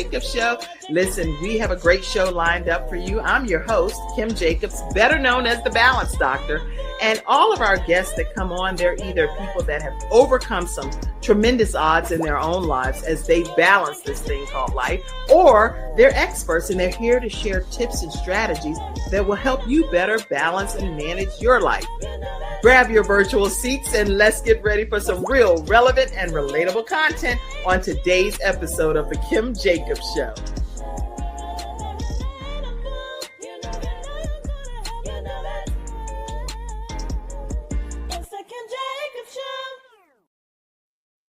Jacobs Show. Listen, we have a great show lined up for you. I'm your host, Kim Jacobs, better known as the Balance Doctor. And all of our guests that come on, they're either people that have overcome some tremendous odds in their own lives as they balance this thing called life, or they're experts and they're here to share tips and strategies that will help you better balance and manage your life. Grab your virtual seats and let's get ready for some real relevant and relatable content on today's episode of the Kim Jacobs Show.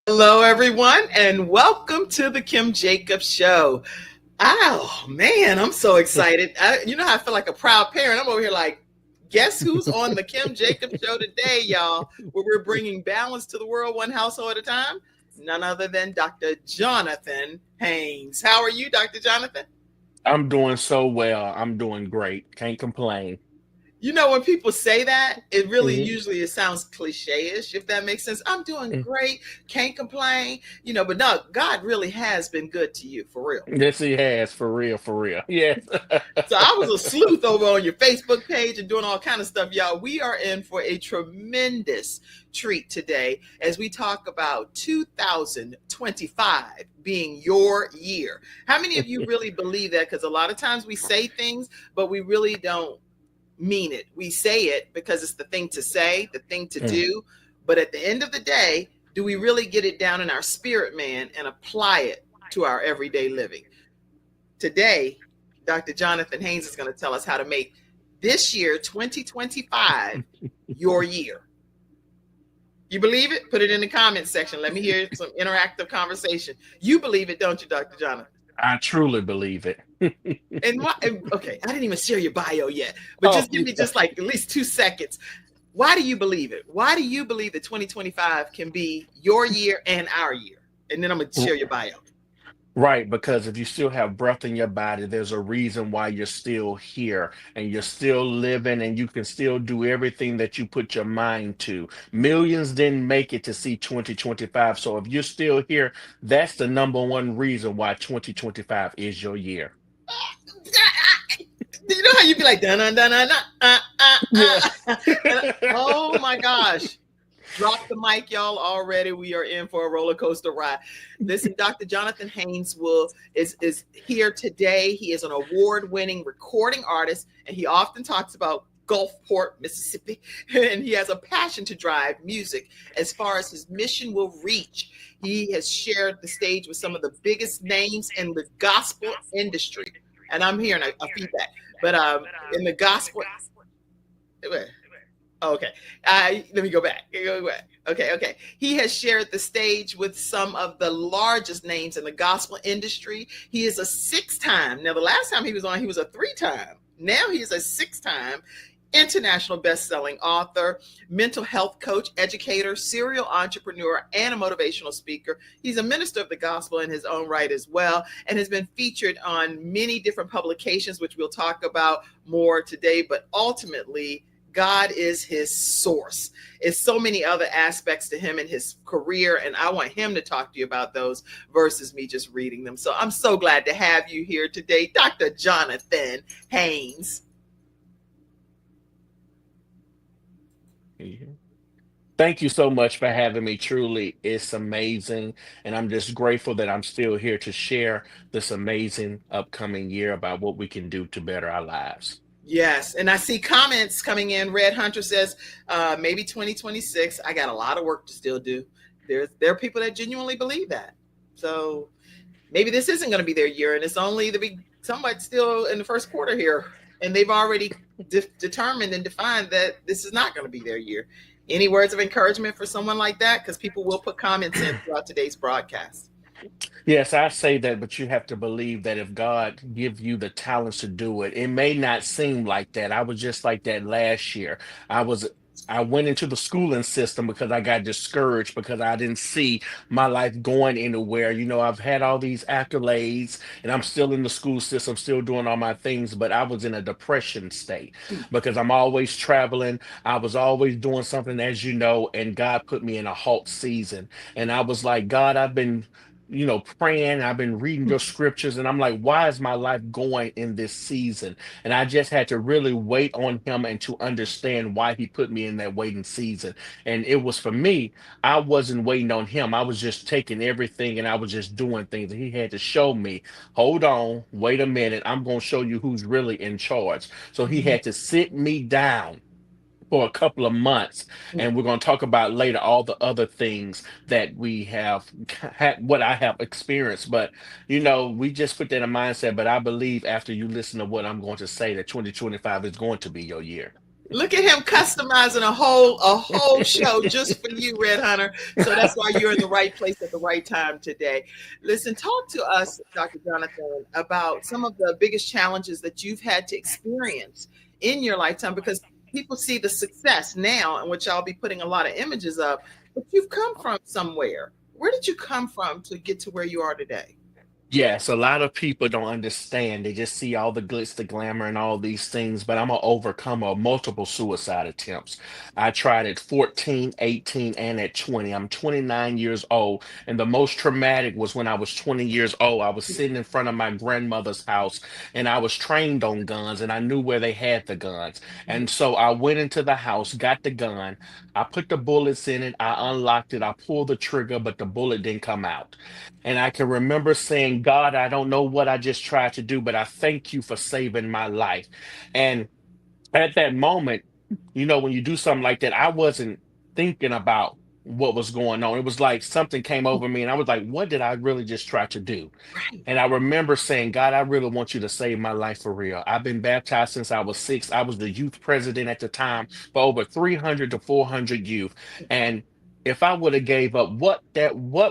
Hello, everyone, and welcome to the Kim Jacobs Show. Oh, man, I'm so excited. You know how I feel like a proud parent. I'm over here like, guess who's on the Kim Jacobs Show today, y'all, where we're bringing balance to the world one household at a time? None other than Dr. Jonathan Haynes. How are you, Dr. Jonathan? I'm doing so well. I'm doing great. Can't complain. You know, when people say that, it really usually it sounds cliche-ish, if that makes sense. I'm doing great, can't complain, but no, God really has been good to you, for real. Yes, he has, for real, for real. Yes. So I was a sleuth over on your Facebook page and doing all kind of stuff, y'all. We are in for a tremendous treat today as we talk about 2025 being your year. How many of you really believe that? Because a lot of times we say things, but we really don't mean it. We say it because it's the thing to say, the thing to do. But at the end of the day, do we really get it down in our spirit, man, and apply it to our everyday living? Today, Dr. Jonathan Haynes is going to tell us how to make this year, 2025, your year. You believe it? Put it in the comments section. Let me hear some interactive conversation. You believe it, don't you, Dr. Jonathan? I truly believe it. And why? Okay, I didn't even share your bio yet, but just give me just like at least 2 seconds. Why do you believe it? Why do you believe that 2025 can be your year and our year? And then I'm going to share your bio. Right, because if you still have breath in your body, there's a reason why you're still here and you're still living and you can still do everything that you put your mind to. Millions didn't make it to see 2025. So if you're still here, that's the number one reason why 2025 is your year. You know how you be like, oh my gosh. Drop the mic, y'all. Already we are in for a roller coaster ride. Listen, Dr. Jonathan Haynes is here today. He is an award-winning recording artist, and he often talks about Gulfport, Mississippi, and he has a passion to drive music as far as his mission will reach. He has shared the stage with some of the biggest names in the gospel industry, and I'm hearing a feedback, but in the gospel. Okay. Let me go back. Okay. He has shared the stage with some of the largest names in the gospel industry. He is a 6-time. Now, the last time he was on, he was a 3-time. Now he is a 6-time international best-selling author, mental health coach, educator, serial entrepreneur, and a motivational speaker. He's a minister of the gospel in his own right as well, and has been featured on many different publications, which we'll talk about more today. But ultimately, God is his source. It's so many other aspects to him and his career, and I want him to talk to you about those versus me just reading them. So I'm so glad to have you here today, Dr. Jonathan Haynes. Thank you so much for having me. Truly, it's amazing. And I'm just grateful that I'm still here to share this amazing upcoming year about what we can do to better our lives. Yes. And I see comments coming in. Red Hunter says, maybe 2026. I got a lot of work to still do. There are people that genuinely believe that. So maybe this isn't going to be their year, and it's only somewhat still in the first quarter here. And they've already determined and defined that this is not going to be their year. Any words of encouragement for someone like that? Because people will put comments in throughout today's broadcast. Yes, I say that, but you have to believe that if God give you the talents to do it, it may not seem like that. I was just like that last year. I went into the schooling system because I got discouraged because I didn't see my life going anywhere. You know, I've had all these accolades and I'm still in the school system, still doing all my things, but I was in a depression state because I'm always traveling. I was always doing something, as you know, and God put me in a halt season. And I was like, God, I've been praying. I've been reading your scriptures, and I'm like, why is my life going in this season? And I just had to really wait on him and to understand why he put me in that waiting season. And it was for me, I wasn't waiting on him. I was just taking everything and I was just doing things. And he had to show me, hold on, wait a minute. I'm going to show you who's really in charge. So he Mhm. had to sit me down for a couple of months, and we're going to talk about later all the other things that we have had, what I have experienced. But we just put that in mindset. But I believe after you listen to what I'm going to say, that 2025 is going to be your year. Look at him customizing a whole show just for you, Red Hunter. So that's why you're in the right place at the right time today. Listen, talk to us, Dr. Jonathan, about some of the biggest challenges that you've had to experience in your lifetime, because people see the success now, in which I'll be putting a lot of images of, but you've come from somewhere. Where did you come from to get to where you are today? Yes, a lot of people don't understand. They just see all the glitz, the glamour, and all these things. But I'm an overcomer of multiple suicide attempts. I tried at 14, 18, and at 20. I'm 29 years old. And the most traumatic was when I was 20 years old. I was sitting in front of my grandmother's house, and I was trained on guns, and I knew where they had the guns. And so I went into the house, got the gun, I put the bullets in it, I unlocked it, I pulled the trigger, but the bullet didn't come out. And I can remember saying, God, I don't know what I just tried to do, but I thank you for saving my life. And at that moment, when you do something like that, I wasn't thinking about what was going on. It was like something came over me, and I was like, what did I really just try to do? Right. And I remember saying, God, I really want you to save my life for real. I've been baptized since I was 6. I was the youth president at the time for over 300 to 400 youth. And if I would have gave up, what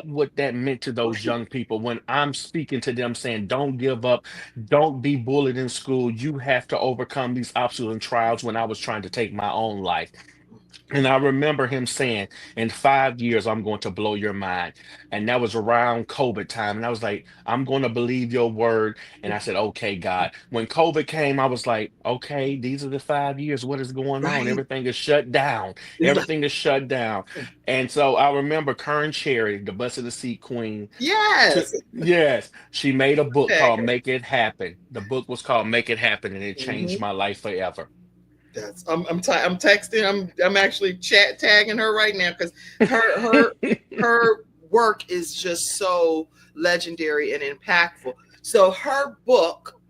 would that meant to those young people when I'm speaking to them saying, don't give up, don't be bullied in school. You have to overcome these obstacles and trials, when I was trying to take my own life. And I remember him saying, in 5 years, I'm going to blow your mind. And that was around COVID time. And I was like, I'm going to believe your word. And I said, okay, God. When COVID came, I was like, okay, these are the 5 years. What is going on? Right. Everything is shut down. It's like, Everything is shut down. And so I remember Kern Cherry, the Bus of the Sea Queen. yes. Yes, she made a book Okay. called Make It Happen. The book was called Make It Happen, and it changed Mhm. my life forever. I'm texting. I'm actually chat tagging her right now, because her work is just so legendary and impactful. So her book,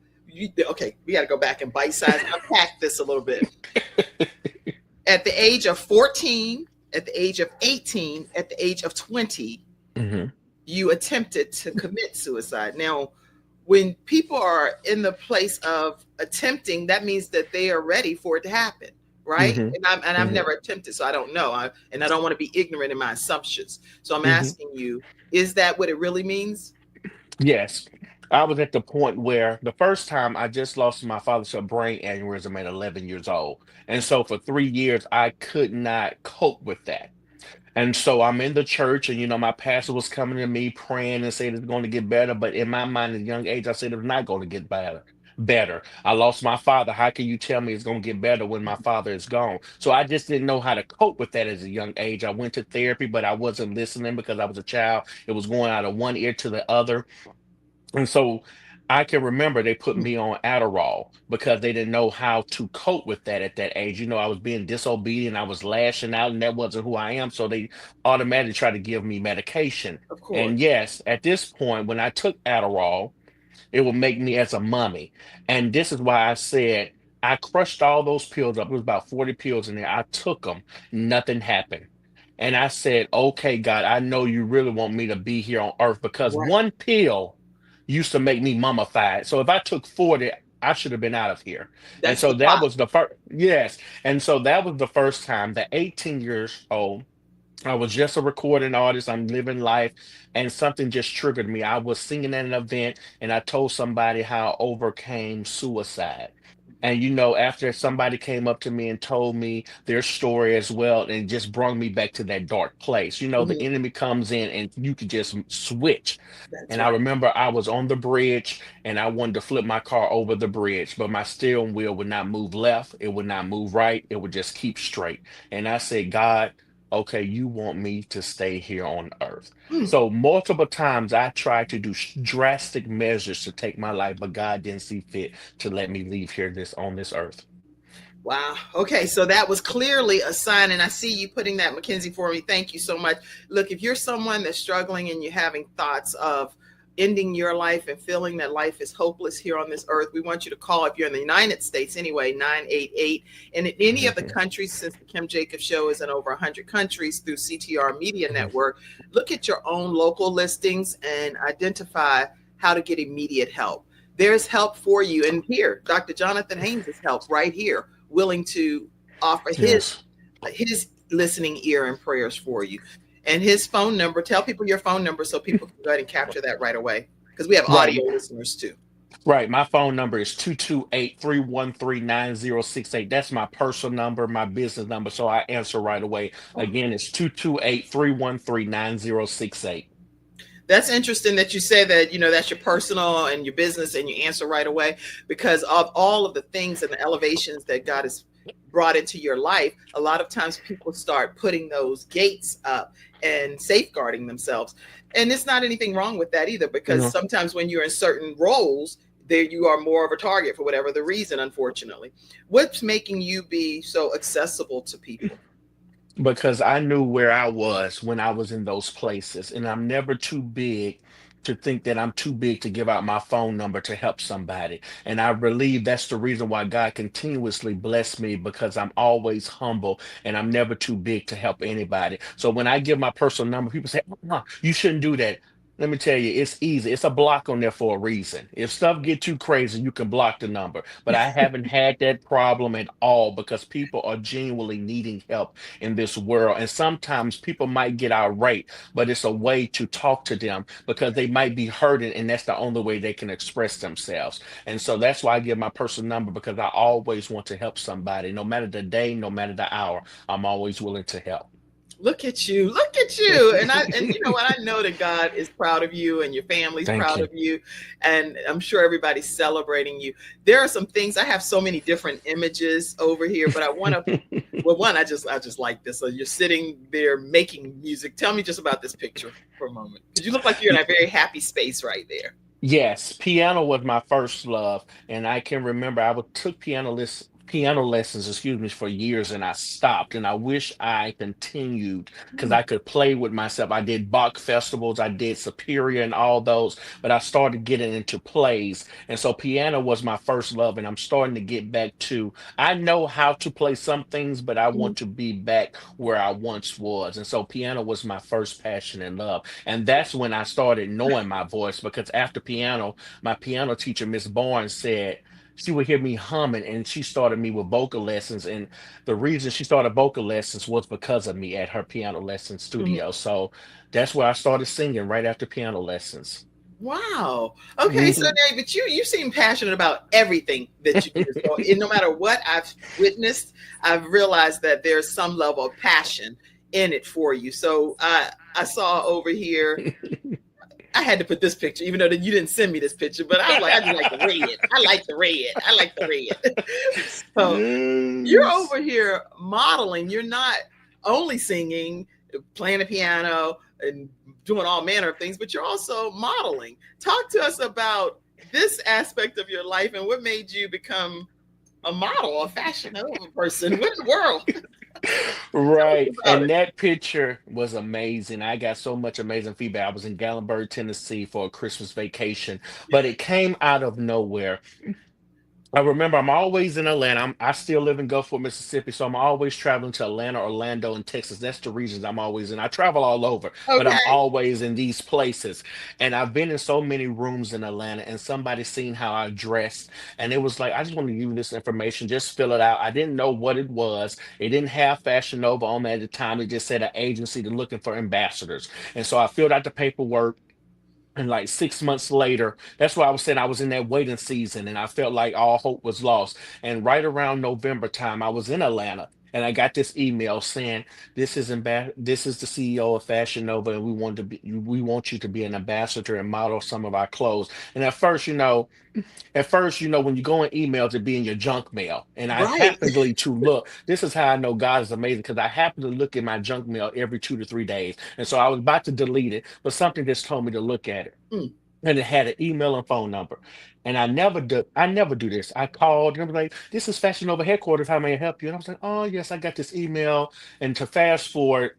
okay, we got to go back and bite size unpack this a little bit. At the age of 14, at the age of 18, at the age of 20, Mhm, you attempted to commit suicide. Now, when people are in the place of attempting, that means that they are ready for it to happen, right? mhm, And I've mhm, never attempted, so I don't know. And I don't want to be ignorant in my assumptions. So I'm mhm. asking you, is that what it really means? Yes. I was at the point where the first time I just lost my father to a brain aneurysm at 11 years old. And so for 3 years, I could not cope with that. And so I'm in the church, and my pastor was coming to me praying and saying it's going to get better. But in my mind, at a young age, I said it's not going to get better. Better. I lost my father. How can you tell me it's going to get better when my father is gone? So I just didn't know how to cope with that as a young age. I went to therapy, but I wasn't listening because I was a child. It was going out of one ear to the other. And so I can remember they put me on Adderall because they didn't know how to cope with that at that age. I was being disobedient, I was lashing out, and that wasn't who I am. So they automatically tried to give me medication. Of And course. yes, at this point, when I took Adderall, it would make me as a mummy. And this is why I said I crushed all those pills up. It was about 40 pills in there. I took them, nothing happened. And I said, okay, God, I know you really want me to be here on earth, because Right. one pill used to make me mummified. So if I took 40, I should have been out of here. And That's so the that clock. was the first, yes. And so that was the first time, the 18 years old. I was just a recording artist. I'm living life, and something just triggered me. I was singing at an event, and I told somebody how I overcame suicide. And after somebody came up to me and told me their story as well, and it just brought me back to that dark place. The Mhm. enemy comes in, and you could just switch. That's And I right. remember I was on the bridge, and I wanted to flip my car over the bridge, but my steering wheel would not move left. It would not move right. It would just keep straight. And I said, God, okay, you want me to stay here on earth. Mm. So multiple times I tried to do drastic measures to take my life, but God didn't see fit to let me leave here this on this earth. Wow. Okay. So that was clearly a sign. And I see you putting that, Mackenzie, for me. Thank you so much. Look, if you're someone that's struggling and you're having thoughts of ending your life and feeling that life is hopeless here on this earth, we want you to call, if you're in the United States anyway, 988. And in any of the Mhm, countries, since the Kim Jacobs Show is in over 100 countries through CTR Media mhm. Network, look at your own local listings and identify how to get immediate help. There's help for you. And here, Dr. Jonathan Haynes is help right here, willing to offer Yes. his listening ear and prayers for you. And his phone number, tell people your phone number so people can go ahead and capture that right away. Because we have Right. audio listeners too. Right. My phone number is 228-313-9068. That's my personal number, my business number. So I answer right away. Again, it's 228-313-9068. That's interesting that you say that, that's your personal and your business and you answer right away, because of all of the things and the elevations that God has brought into your life. A lot of times people start putting those gates up and safeguarding themselves. And it's not anything wrong with that either, because No. sometimes when you're in certain roles, there you are more of a target for whatever the reason, unfortunately. What's making you be so accessible to people? Because I knew where I was when I was in those places, and I'm never too big to think that I'm too big to give out my phone number to help somebody. And I believe that's the reason why God continuously bless me, because I'm always humble and I'm never too big to help anybody. So when I give my personal number, people say, you shouldn't do that. Let me tell you, it's easy. It's a block on there for a reason. If stuff get too crazy, you can block the number. But I haven't had that problem at all, because people are genuinely needing help in this world. And sometimes people might get irate, but it's a way to talk to them because they might be hurting, and that's the only way they can express themselves. And so that's why I give my personal number, because I always want to help somebody, no matter the day, no matter the hour. I'm always willing to help. Look at you, look at you. And you know what, I know that God is proud of you and your family's Thank proud you. of you, and I'm sure everybody's celebrating you. There are some things, I have so many different images over here, but I want to, well, one, I just like this. So you're sitting there making music. Tell me just about this picture for a moment, because you look like you're in a very happy space right there. Yes, piano was my first love, and I can remember took piano lessons, excuse me, for years, and I stopped. And I wish I continued, because Hmm. I could play with myself. I did Bach festivals, I did Superior, and all those, but I started getting into plays, and so piano was my first love, and I'm starting to get back to. I know how to play some things, but I want to be back where I once was, and so piano was my first passion and love. And that's when I started knowing my voice, because after piano, my piano teacher, Miss Barnes, said she would hear me humming, and she started me with vocal lessons. And the reason she started vocal lessons was because of me at her piano lesson studio. So that's where I started singing, right after piano lessons. Wow. Okay, so Mhm. David, you seem passionate about everything that you do. So no matter what I've witnessed, I've realized that there's some level of passion in it for you. So I saw over here, I had to put this picture, even though that you didn't send me this picture, but I was like, I just like the red. I like the red. I like the red. So you're Yes. over here modeling. You're not only singing, playing the piano, and doing all manner of things, but you're also modeling. Talk to us about this aspect of your life and what made you become a model, a fashion over person. What in the world? Tell us Right. about And it. that picture was amazing. I got so much amazing feedback. I was in Gallenberg, Tennessee for a Christmas vacation, but it came out of nowhere. I remember I'm always in Atlanta. I still live in Gulfport, Mississippi, so I'm always traveling to Atlanta, Orlando, and Texas. That's the regions I'm always in. I travel all over, but I'm Okay. always in these places. And I've been in so many rooms in Atlanta, and somebody seen how I dressed, and it was like, I just want to give you this information, just fill it out. I didn't know what it was. It didn't have Fashion Nova on it at the time. It just said an agency to looking for ambassadors. And so I filled out the paperwork, and like 6 months later, that's why I was saying I was in that waiting season, and I felt like all hope was lost. And right around November time, I was in Atlanta. and I got this email saying this is the CEO of Fashion Nova, and we want you to be an ambassador and model some of our clothes. And at first, when you go in emails, it be in your junk mail. And I Right. happenly to look, this is how I know God is amazing, because I happen to look in my junk mail every 2 to 3 days. And so I was about to delete it, but something just told me to look at it. Mm. And it had an email and phone number. And I never do this. I called and I was like, this is Fashion Nova headquarters. How may I help you? And I was like, oh yes, I got this email. And to fast forward,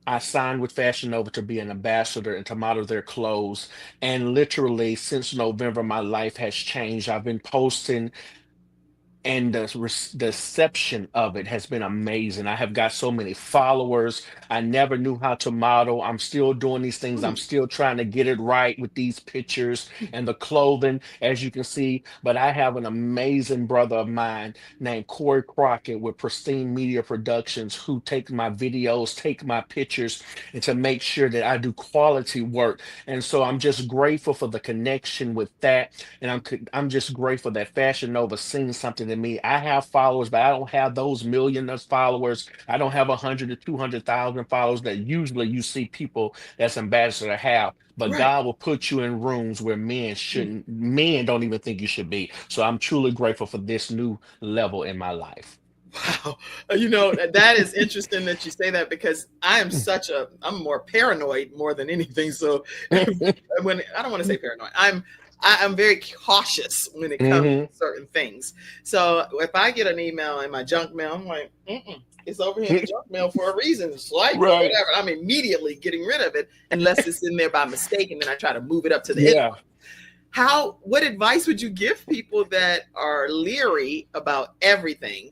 I signed with Fashion Nova to be an ambassador and to model their clothes. And literally since November, my life has changed. I've been posting, and the reception of it has been amazing. I have got so many followers. I never knew how to model. I'm still doing these things. I'm Mm. still trying to get it right with these pictures and the clothing, as you can see. But I have an amazing brother of mine named Corey Crockett with Pristine Media Productions, who take my videos, take my pictures, and to make sure that I do quality work. And so I'm just grateful for the connection with that, and I'm just grateful that Fashion Nova seen something in me. I have followers, but I don't have those millions of followers. I don't have 100 to 200,000 followers that usually you see people that's ambassador have. But Right. God will put you in rooms where men don't even think you should be. So I'm truly grateful for this new level in my life. Wow. That is interesting that you say that, because I'm more paranoid more than anything. So when I don't want to say paranoid, I'm very cautious when it comes Hmm. to certain things. So if I get an email in my junk mail, I'm like, it's over here in the junk mail for a reason. Swipe or Right. whatever. I'm immediately getting rid of it unless it's in there by mistake, and then I try to move it up to the end. Yeah. What advice would you give people that are leery about everything,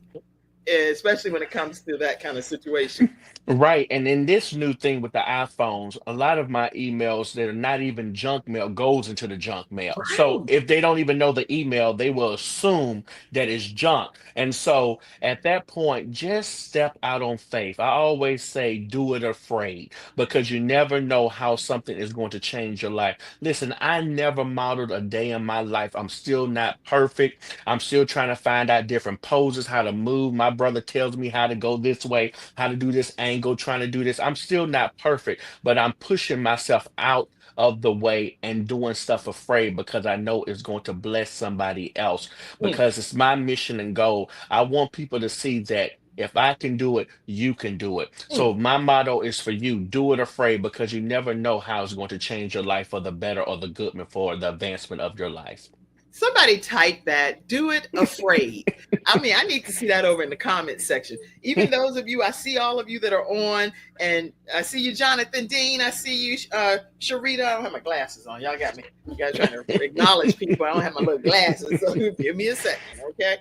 especially when it comes to that kind of situation? Right. And in this new thing with the iPhones, a lot of my emails that are not even junk mail goes into the junk mail. So Right. if they don't even know the email, they will assume that it's junk. And so at that point, just step out on faith. I always say do it afraid, because you never know how something is going to change your life. Listen, I never modeled a day in my life. I'm still not perfect. I'm still trying to find out different poses, how to move. My brother tells me how to go this way, how to do this angle, trying to do this. I'm still not perfect, but I'm pushing myself out of the way and doing stuff afraid, because I know it's going to bless somebody else, Mm, because it's my mission and goal. I want people to see that if I can do it, you can do it. mm. So my motto is for you: do it afraid, because you never know how it's going to change your life for the better or the good, for the advancement of your life. Somebody type that. Do it afraid. I mean, I need to see that over in the comment section. Even those of you, I see all of you that are on, and I see you, Jonathan Dean. I see you, Sharita. I don't have my glasses on. Y'all got me. You guys trying to acknowledge people. I don't have my little glasses, so give me a second, okay?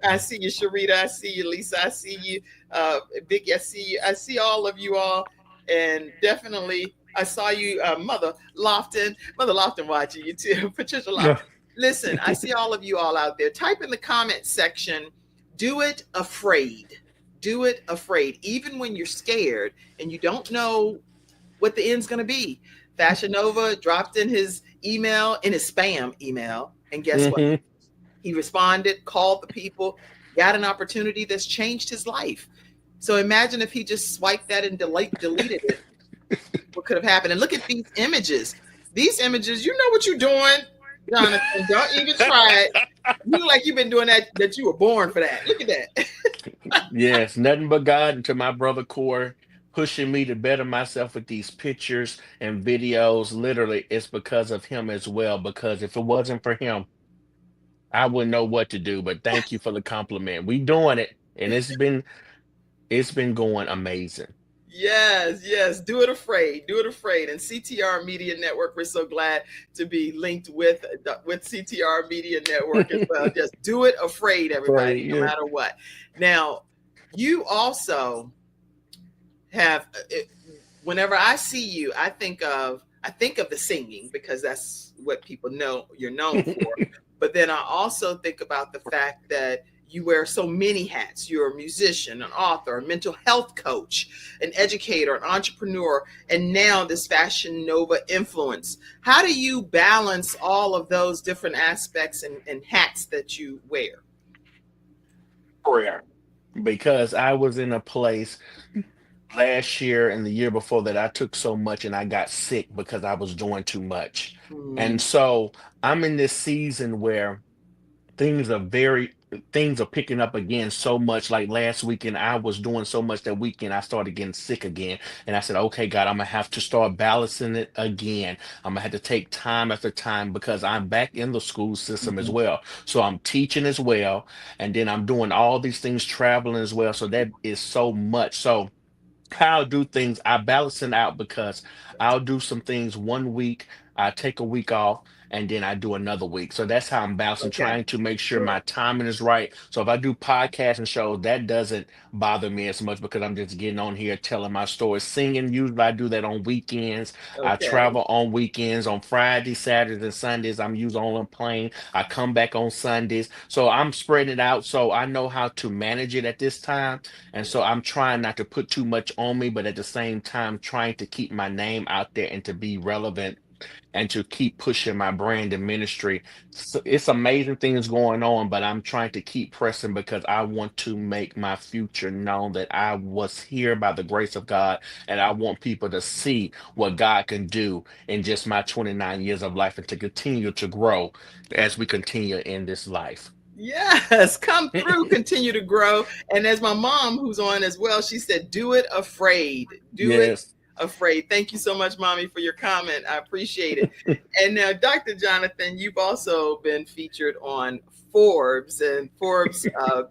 I see you, Sharita. I see you, Lisa. I see you, Vicky. I see you. I see all of you all, and definitely I saw you, Mother Lofton. Mother Lofton watching you too. Patricia Lofton. Listen, I see all of you all out there. Type in the comment section, do it afraid. Do it afraid. Even when you're scared and you don't know what the end's going to be. Fashion Nova dropped in his email, in his spam email. And guess what? Hmm. He responded, called the people, got an opportunity that's changed his life. So imagine if he just swiped that and deleted it. What could have happened? And look at these images. These images, you know what you're doing. Jonathan, don't even try it. You look like you've been doing that you were born for that. Look at that. Yes, nothing but God, and to my brother Corey, pushing me to better myself with these pictures and videos. Literally, it's because of him as well. Because if it wasn't for him, I wouldn't know what to do. But thank you for the compliment. We doing it, and it's been going amazing. Yes, yes. Do it afraid. Do it afraid. And CTR Media Network, we're so glad to be linked with CTR Media Network as well. Just do it afraid, everybody, Right, no yeah. matter what. Now, you also have whenever I see you, I think of the singing, because that's what people know you're known for. But then I also think about the fact that you wear so many hats. You're a musician, an author, a mental health coach, an educator, an entrepreneur, and now this Fashion Nova influence. How do you balance all of those different aspects and hats that you wear? Prayer. because I was in a place last year and the year before that I took so much and I got sick because I was doing too much. And Mm, so I'm in this season where things are very things are picking up again so much. Like last weekend I was doing so much that weekend I started getting sick again, and I said, okay, God, I'm gonna have to start balancing it again. I'm gonna have to take time after time because I'm back in the school system as mhm. well, so I'm teaching as well, and then I'm doing all these things, traveling as well, so that is so much. So how I do things, I balance it out because I'll do some things one week, I take a week off, and then I do another week. So that's how I'm balancing, Okay. trying to make sure Good. my timing is right. So if I do podcasts and shows, that doesn't bother me as much because I'm just getting on here telling my stories. Singing, usually I do that on weekends. I Okay. travel on weekends, on Fridays, Saturdays, and Sundays. I'm usually on a plane. I come back on Sundays. So I'm spreading it out so I know how to manage it at this time, and so I'm trying not to put too much on me, but at the same time, trying to keep my name out there and to be relevant and to keep pushing my brand and ministry. So it's amazing things going on, but I'm trying to keep pressing because I want to make my future known that I was here by the grace of God, and I want people to see what God can do in just my 29 years of life and to continue to grow as we continue in this life. Yes, come through, continue to grow. And as my mom, who's on as well, she said, do it afraid. Do it Yes. afraid. Thank you so much, Mommy, for your comment. I appreciate it. And now, Dr. Jonathan, you've also been featured on Forbes and Forbes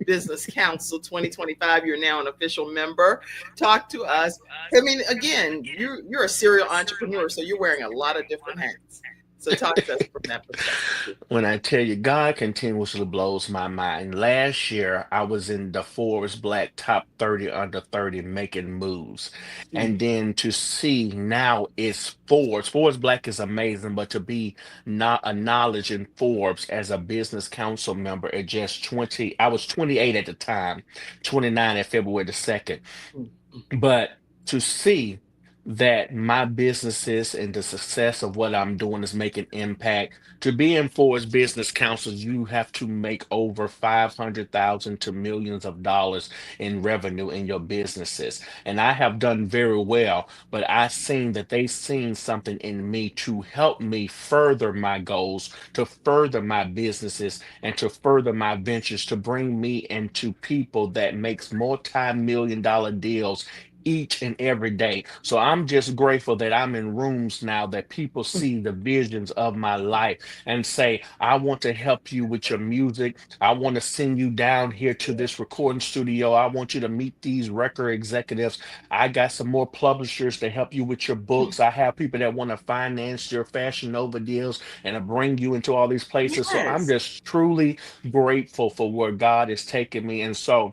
Business Council 2025. You're now an official member. Talk to us. I mean, again, you're a serial entrepreneur, so you're wearing a lot of different hats. So talk to us from that perspective too. When I tell you, God continuously blows my mind. Last year, I was in the Forbes Black Top 30 Under 30 making moves. Mm, And then to see now it's Forbes. Forbes Black is amazing, but to be not acknowledged in Forbes as a business council member at just 20, I was 28 at the time, 29 at February the 2nd. mm, mm. But to see that my businesses and the success of what I'm doing is making impact. To be in Forbes Business Councils, you have to make over 500,000 to millions of dollars in revenue in your businesses. And I have done very well, but I seen that they seen something in me to help me further my goals, to further my businesses, and to further my ventures, to bring me into people that makes multi-million dollar deals each and every day. So I'm just grateful that I'm in rooms now that people see the visions of my life and say, I want to help you with your music. I want to send you down here to this recording studio. I want you to meet these record executives. I got some more publishers to help you with your books. I have people that want to finance your Fashion Nova deals and to bring you into all these places. So I'm Yes. just truly grateful for where God is taking me. And so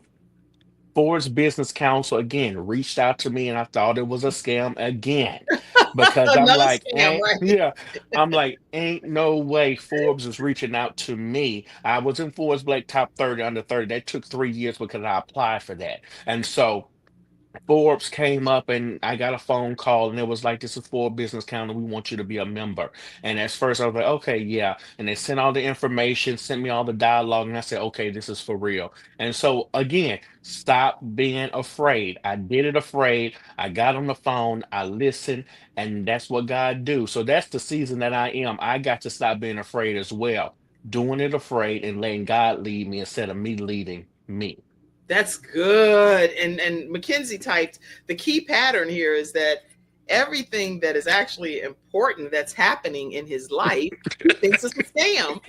Ford's Business Council again reached out to me and I thought it was a scam again because I'm Another like, scam, ain't, right? yeah, I'm like, ain't no way Forbes is reaching out to me. I was in Forbes Black Top 30 Under 30. That took 3 years because I applied for that. And so Forbes came up and I got a phone call and it was like, this is Forbes Business Council. We want you to be a member. And at first I was like, okay, yeah. And they sent all the information, sent me all the dialogue, and I said, okay, this is for real. And so again, stop being afraid. I did it afraid. I got on the phone, I listened, and that's what God do. So that's the season that I am. I got to stop being afraid as well. Doing it afraid and letting God lead me instead of me leading me. That's good. And Mackenzie typed the key pattern here is that everything that is actually important that's happening in his life, he thinks it's a scam.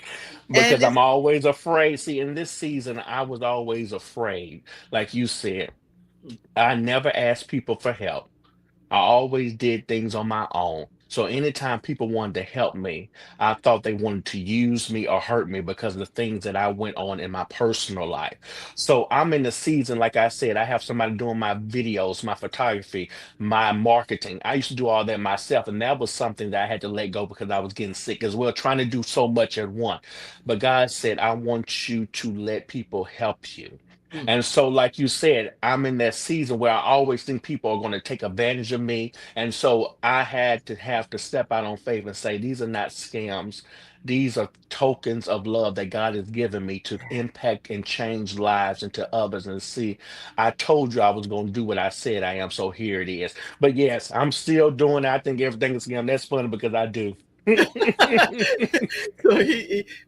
And Because I'm it's always afraid. See, in this season, I was always afraid. Like you said, I never asked people for help. I always did things on my own. So anytime people wanted to help me, I thought they wanted to use me or hurt me because of the things that I went on in my personal life. So I'm in the season, like I said, I have somebody doing my videos, my photography, my marketing. I used to do all that myself, and that was something that I had to let go because I was getting sick as well, trying to do so much at once. But God said, I want you to let people help you. mm, And so, like you said, I'm in that season where I always think people are going to take advantage of me. And so I had to have to step out on faith and say, these are not scams. These are tokens of love that God has given me to impact and change lives into others. And see, I told you I was going to do what I said I am. So here it is. But yes, I'm still doing it. I think everything is going. That's funny because I do. So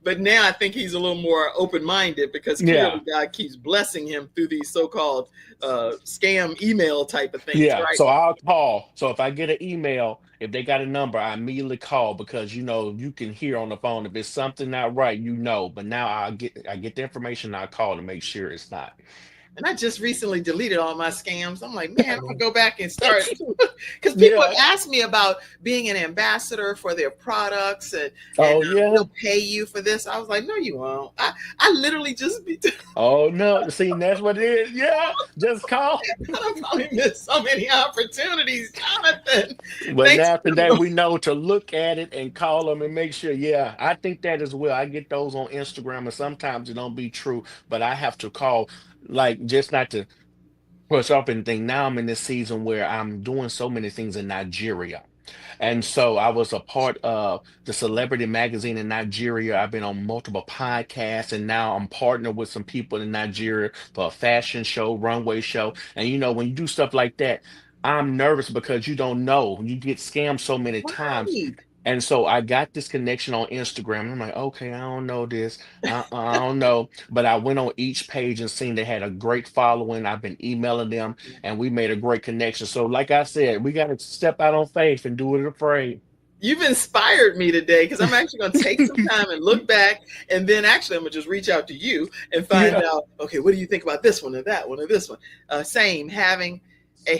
but now I think he's a little more open-minded because clearly Yeah. God keeps blessing him through these so-called scam email type of things, Yeah, right? so I'll call. So if I get an email, if they got a number, I immediately call because you can hear on the phone if it's something not right, But now I get the information, I call to make sure it's not. And I just recently deleted all my scams. I'm like, man, I'm gonna go back and start because people Yeah. ask me about being an ambassador for their products and Oh yeah. we'll pay you for this. I was like, no, you won't. I literally just be Oh no. See, that's what it is. Yeah. Just call. I probably missed so many opportunities, Jonathan. But Thanks now for after coming that, on. we know to look at it and call them and make sure. Yeah, I think that as well. I get those on Instagram, and sometimes it don't be true, but I have to call, like, just not to push up anything. Now I'm in this season where I'm doing so many things in Nigeria. And so I was a part of the celebrity magazine in Nigeria. I've been on multiple podcasts, and now I'm partnered with some people in Nigeria for a fashion show, runway show. And when you do stuff like that, I'm nervous because you don't know. You get scammed so many times. Right. And so I got this connection on Instagram. And I'm like, okay, I don't know this. I don't know. But I went on each page and seen they had a great following. I've been emailing them and we made a great connection. So, like I said, we got to step out on faith and do it afraid. You've inspired me today because I'm actually going to take some time and look back. And then actually, I'm going to just reach out to you and find Yeah. out, okay, what do you think about this one or that one or this one? Same, having a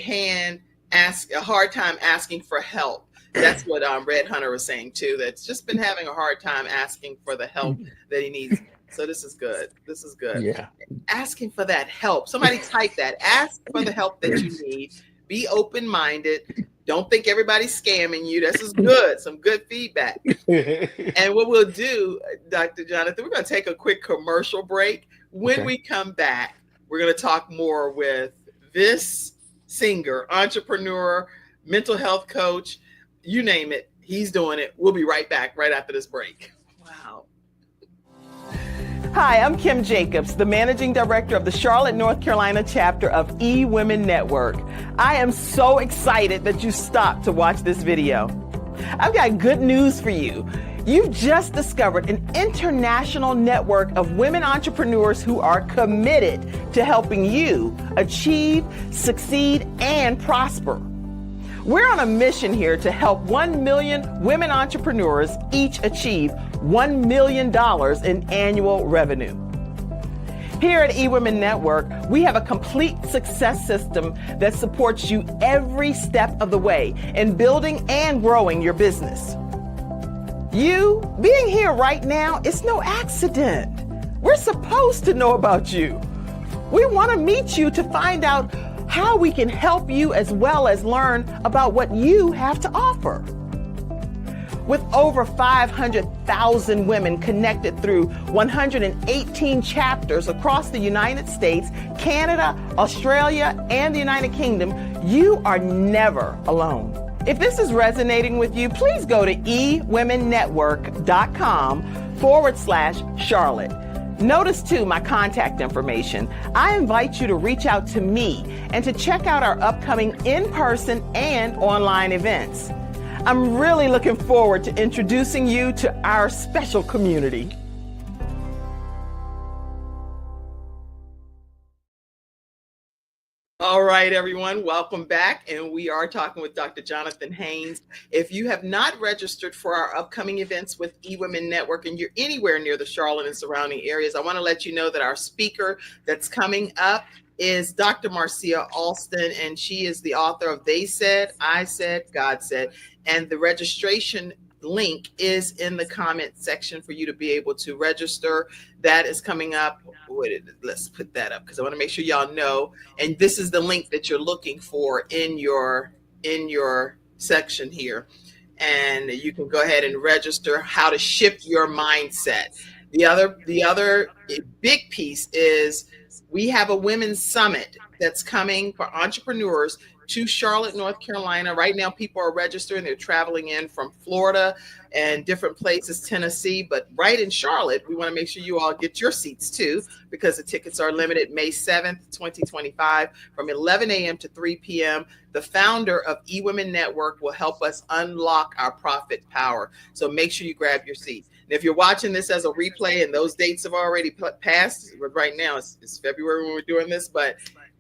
hard time asking for help. That's what Red Hunter was saying too. That's just been having a hard time asking for the help that he needs. So this is good. This is good. Yeah. Asking for that help. Somebody type that. Ask for the help that you need. Be open-minded. Don't think everybody's scamming you. This is good. Some good feedback. And what we'll do, Dr. Jonathan, we're going to take a quick commercial break. When we come back, we're going to talk more with this singer, entrepreneur, mental health coach, you name it. He's doing it. We'll be right back right after this break. Wow. Hi, I'm Kim Jacobs, the Managing Director of the Charlotte, North Carolina chapter of eWomen Network. I am so excited that you stopped to watch this video. I've got good news for you. You've just discovered an international network of women entrepreneurs who are committed to helping you achieve, succeed, and prosper. We're on a mission here to help 1 million women entrepreneurs each achieve $1 million in annual revenue. Here at eWomen Network, we have a complete success system that supports you every step of the way in building and growing your business. You being here right now is no accident. We're supposed to know about you. We want to meet you to find out how we can help you as well as learn about what you have to offer. With over 500,000 women connected through 118 chapters across the United States, Canada, Australia, and the United Kingdom, you are never alone. If this is resonating with you, please go to ewomennetwork.com/Charlotte. Notice too my contact information. I invite you to reach out to me and to check out our upcoming in-person and online events. I'm really looking forward to introducing you to our special community. All right, everyone, welcome back. And we are talking with Dr. Jonathan Haynes. If you have not registered for our upcoming events with eWomen Network and you're anywhere near the Charlotte and surrounding areas, I want to let you know that our speaker that's coming up is Dr. Marcia Alston, and she is the author of They Said, I Said, God Said. And the registration link is in the comment section for you to be able to register. That is coming up. Let's put that up because I want to make sure y'all know. And this is the link that you're looking for in your section here. And you can go ahead and register how to shift your mindset. The other big piece is we have a women's summit that's coming for entrepreneurs to Charlotte, North Carolina. Right now, people are registering. They're traveling in from Florida and different places, Tennessee. But right in Charlotte, we want to make sure you all get your seats too, because the tickets are limited May 7th, 2025, from 11 a.m. to 3 p.m. The founder of eWomen Network will help us unlock our profit power. So make sure you grab your seat. And if you're watching this as a replay and those dates have already passed, right now it's February when we're doing this, but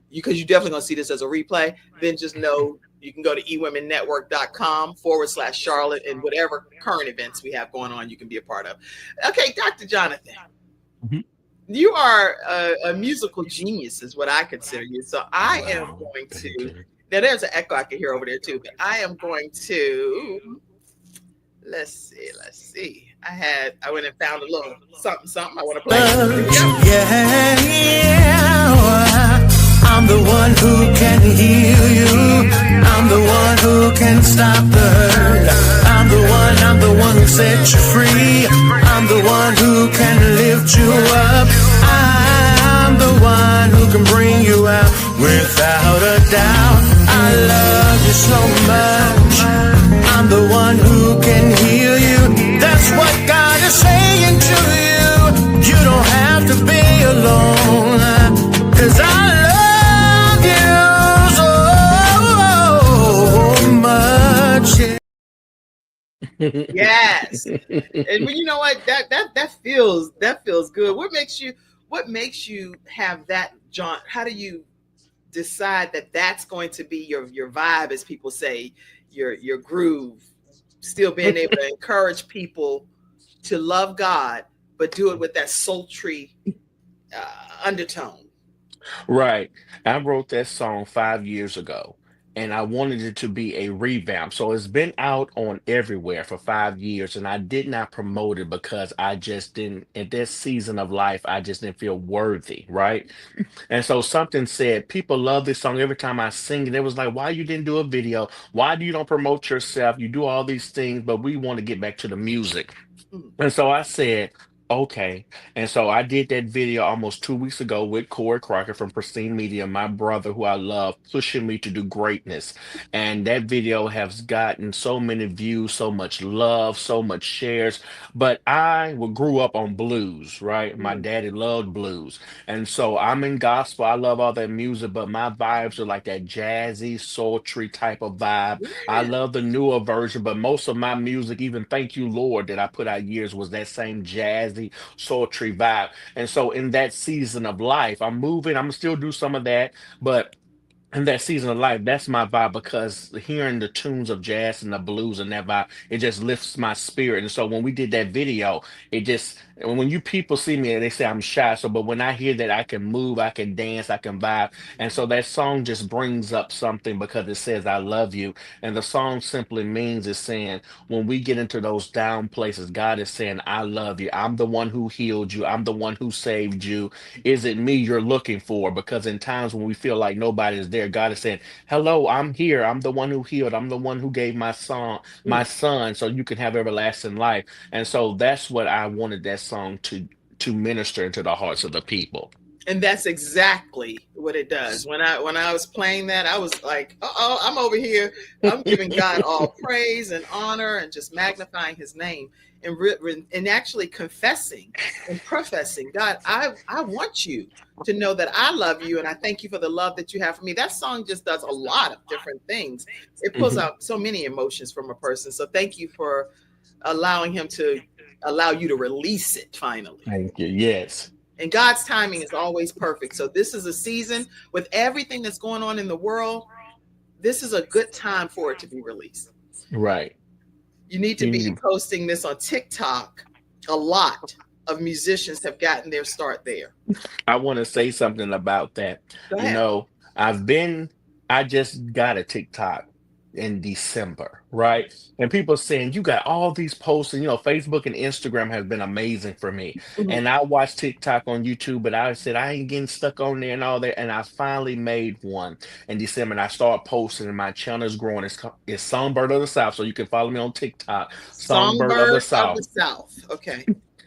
because you're definitely going to see this as a replay, then just know you can go to eWomenNetwork.com/Charlotte, and whatever current events we have going on, you can be a part of. Okay, Dr. Jonathan, you are a musical genius is what I consider you. So I am going to, now there's an echo I can hear over there too, but I am going to, let's see. I went and found a little something I want to play. I'm the one who can heal you. I'm the one who can stop the hurt. I'm the one who set you free. I'm the one who can lift you up. I'm the one who can bring you out without a doubt. I love you so much. I'm the one who can heal you. That's what God is saying to you. You don't have to be alone, 'cause I love you so much. Yes. And you know what? That feels good. What makes you have that, John? How do you decide that that's going to be your vibe, as people say, your groove? Still being able to encourage people to love God, but do it with that sultry undertone. Right. I wrote that song 5 years ago, and I wanted it to be a revamp. So it's been out on everywhere for 5 years, and I did not promote it because I just didn't, at this season of life, I just didn't feel worthy. Right. And so something said, people love this song. Every time I sing it, it was like, why you didn't do a video? Why do you don't promote yourself? You do all these things, but we want to get back to the music. And so I said, okay. And so I did that video almost 2 weeks ago with Corey Crocker from Pristine Media, my brother, who I love, pushing me to do greatness. And that video has gotten so many views, so much love, so much shares. But grew up on blues, right? My daddy loved blues. And so I'm in gospel. I love all that music, but my vibes are like that jazzy, sultry type of vibe. I Yeah. love the newer version, but most of my music, even Thank You Lord, that I put out years, was that same jazzy, sultry vibe. And so in that season of life, I'm moving, I'm gonna still do some of that, but in that season of life, that's my vibe, because hearing the tunes of jazz and the blues and that vibe, it just lifts my spirit. And so when we did that video, it just, and when you people see me, they say I'm shy. So, but when I hear that I can move, I can dance, I can vibe. And so that song just brings up something, because it says, I love you. And the song simply means, it's saying, when we get into those down places, God is saying, I love you. I'm the one who healed you. I'm the one who saved you. Is it me you're looking for? Because in times when we feel like nobody's there, God is saying, hello, I'm here. I'm the one who healed. I'm the one who gave my son, so you can have everlasting life. And so that's what I wanted that song to minister into the hearts of the people. And that's exactly what it does. When I was playing that, I was like, oh, I'm over here. I'm giving God all praise and honor and just magnifying his name, and actually confessing and professing, God, I want you to know that I love you, and I thank you for the love that you have for me. That song just does a lot of different things. It pulls Mhm. out so many emotions from a person. So thank you for allowing him to allow you to release it finally. Thank you. Yes. And God's timing is always perfect. So this is a season, with everything that's going on in the world, this is a good time for it to be released. Right. You need to You be need posting this on TikTok. A lot of musicians have gotten their start there. I want to say something about that. Go You ahead. know, I just got a TikTok in December, right? And people saying, you got all these posts, and Facebook and Instagram has been amazing for me. Mhm. And I watched TikTok on YouTube, but I said I ain't getting stuck on there and all that. And I finally made one in December, and I started posting, and my channel is growing. It's Songbird of the South. So you can follow me on TikTok, Songbird of the Songbird of the South. South. Okay.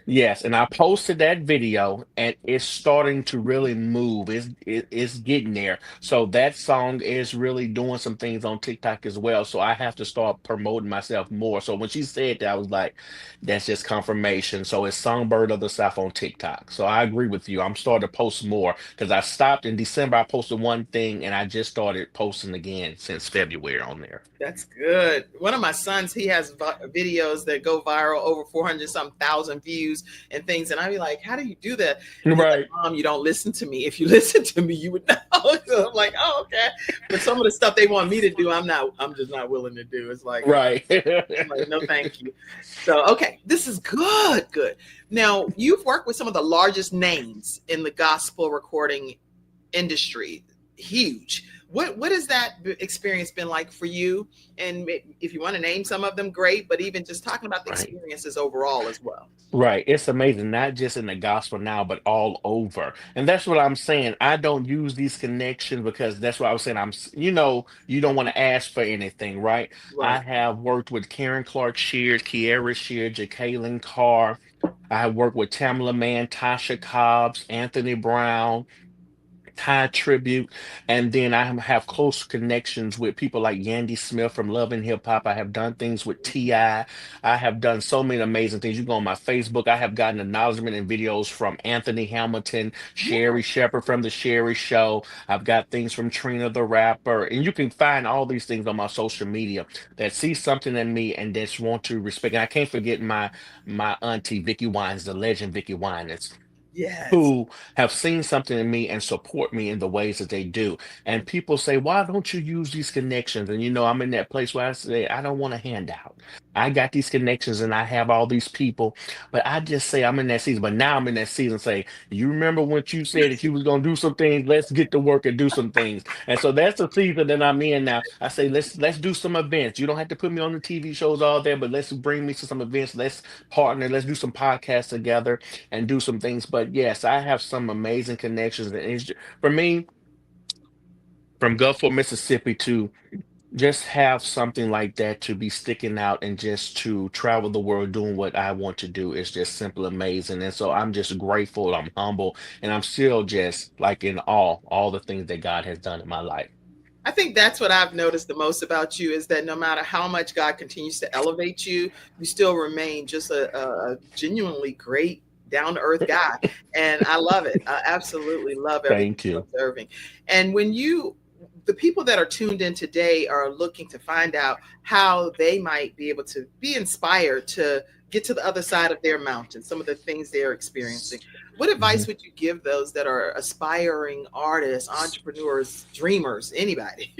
Yes, and I posted that video and it's starting to really move. It's getting there. So that song is really doing some things on TikTok as well. So I have to start promoting myself more. So when she said that, I was like, that's just confirmation. So it's Songbird of the South on TikTok. So I agree with you. I'm starting to post more because I stopped in December. I posted one thing and I just started posting again since February on there. That's good. One of my sons, he has videos that go viral, over 400 some thousand views and things. And I be like, how do you do that? And he's like, Right. Mom, you don't listen to me. If you listen to me, you would know. So I'm like, oh, okay. But some of the stuff they want me to do, I'm just not willing to do. It's like, Right. I'm like, no, thank you. So, okay, this is good. Good. Now, you've worked with some of the largest names in the gospel recording industry. Huge. What has that experience been like for you? And if you want to name some of them, great. But even just talking about the Right. experiences overall as well. Right. It's amazing, not just in the gospel now, but all over. And that's what I'm saying. I don't use these connections because that's what I was saying. You don't want to ask for anything, right? I Right. have worked with Karen Clark Sheard, Kiera Sheard, Jacqueline Carr. I have worked with Tamala Mann, Tasha Cobbs, Anthony Brown, Thai tribute, and then have close connections with people like Yandy Smith from Love and Hip Hop. I have done things with Ti. I have done so many amazing things. You go on my Facebook. I have gotten acknowledgement and videos from Anthony Hamilton, Yeah. Sherry Shepherd from the Sherry Show. I've got things from Trina the Rapper, and you can find all these things on my social media that see something in me and just want to respect. And I can't forget my auntie Vicky Wines, the legend Vicky Wines, Yes. who have seen something in me and support me in the ways that they do. And people say, why don't you use these connections? And I'm in that place where I say, I don't want a handout. I got these connections and I have all these people, but I just say I'm in that season. But now I'm in that season say, you remember when you said that you was gonna do some things, let's get to work and do some things. And so that's the season that I'm in now. I say, let's do some events. You don't have to put me on the TV shows all there, but let's bring me to some events. Let's partner, let's do some podcasts together and do some things. But yes, I have some amazing connections. And for me, from Gulfport, Mississippi to just have something like that to be sticking out and just to travel the world doing what I want to do is just simply amazing. And so I'm just grateful, I'm humble, and I'm still just like in awe, all the things that God has done in my life. I think that's what I've noticed the most about you is that no matter how much God continues to elevate you, you still remain just a genuinely great, down to earth guy. And I love it. I absolutely love everything Thank I'm you. observing. And the people that are tuned in today are looking to find out how they might be able to be inspired to get to the other side of their mountain, some of the things they're experiencing. What advice would you give those that are aspiring artists, entrepreneurs, dreamers, anybody?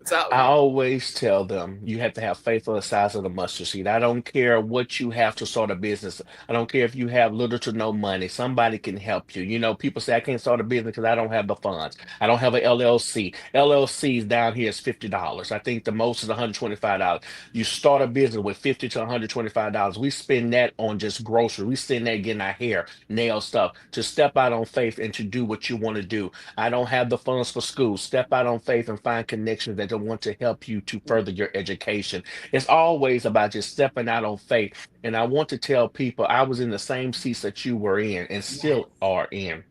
It's out I here. always tell them you have to have faith on the size of the mustard seed. I don't care what you have to start a business. I don't care if you have little to no money. Somebody can help you. People say I can't start a business because I don't have the funds. I don't have an LLC. LLCs down here is $50. I think the most is $125. You start a business with $50 to $125. We spend that on just groceries. We spend that getting our hair, nail stuff to step out on faith and to do what you want to do. I don't have the funds for school. Step out on faith and find connections that want to help you to further your education. It's always about just stepping out on faith. And I want to tell people I was in the same seats that you were in and Yes. still are in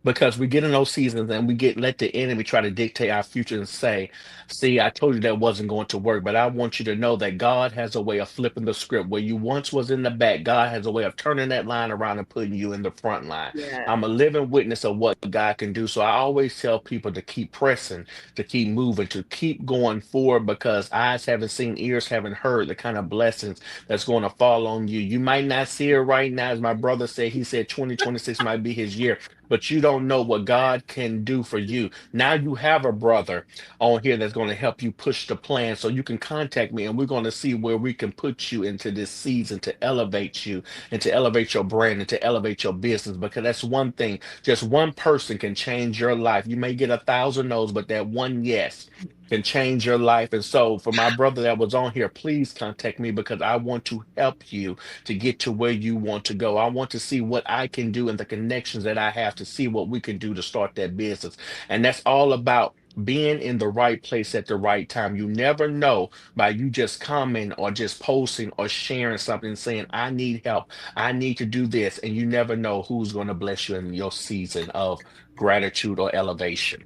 because we get in those seasons and we get let the enemy try to dictate our future and say, see, I told you that wasn't going to work, but I want you to know that God has a way of flipping the script. Where you once was in the back, God has a way of turning that line around and putting you in the front line. Yes. I'm a living witness of what God can do. So I always tell people to keep pressing, to keep moving, to keep going forward because eyes haven't seen, ears haven't heard the kind of blessings that's going to fall on you. You might not see it right now. As my brother said, he said 2026 might be his year, but you don't know what God can do for you. Now you have a brother on here that's going to help you push the plan. So you can contact me and we're going to see where we can put you into this season to elevate you and to elevate your brand and to elevate your business. Because that's one thing, just one person can change your life. You may get 1,000 no's, but that one yes can change your life. And so for my brother that was on here, please contact me because I want to help you to get to where you want to go. I want to see what I can do and the connections that I have to see what we can do to start that business. And that's all about being in the right place at the right time. You never know by you just commenting or just posting or sharing something saying, I need help. I need to do this. And you never know who's going to bless you in your season of gratitude or elevation.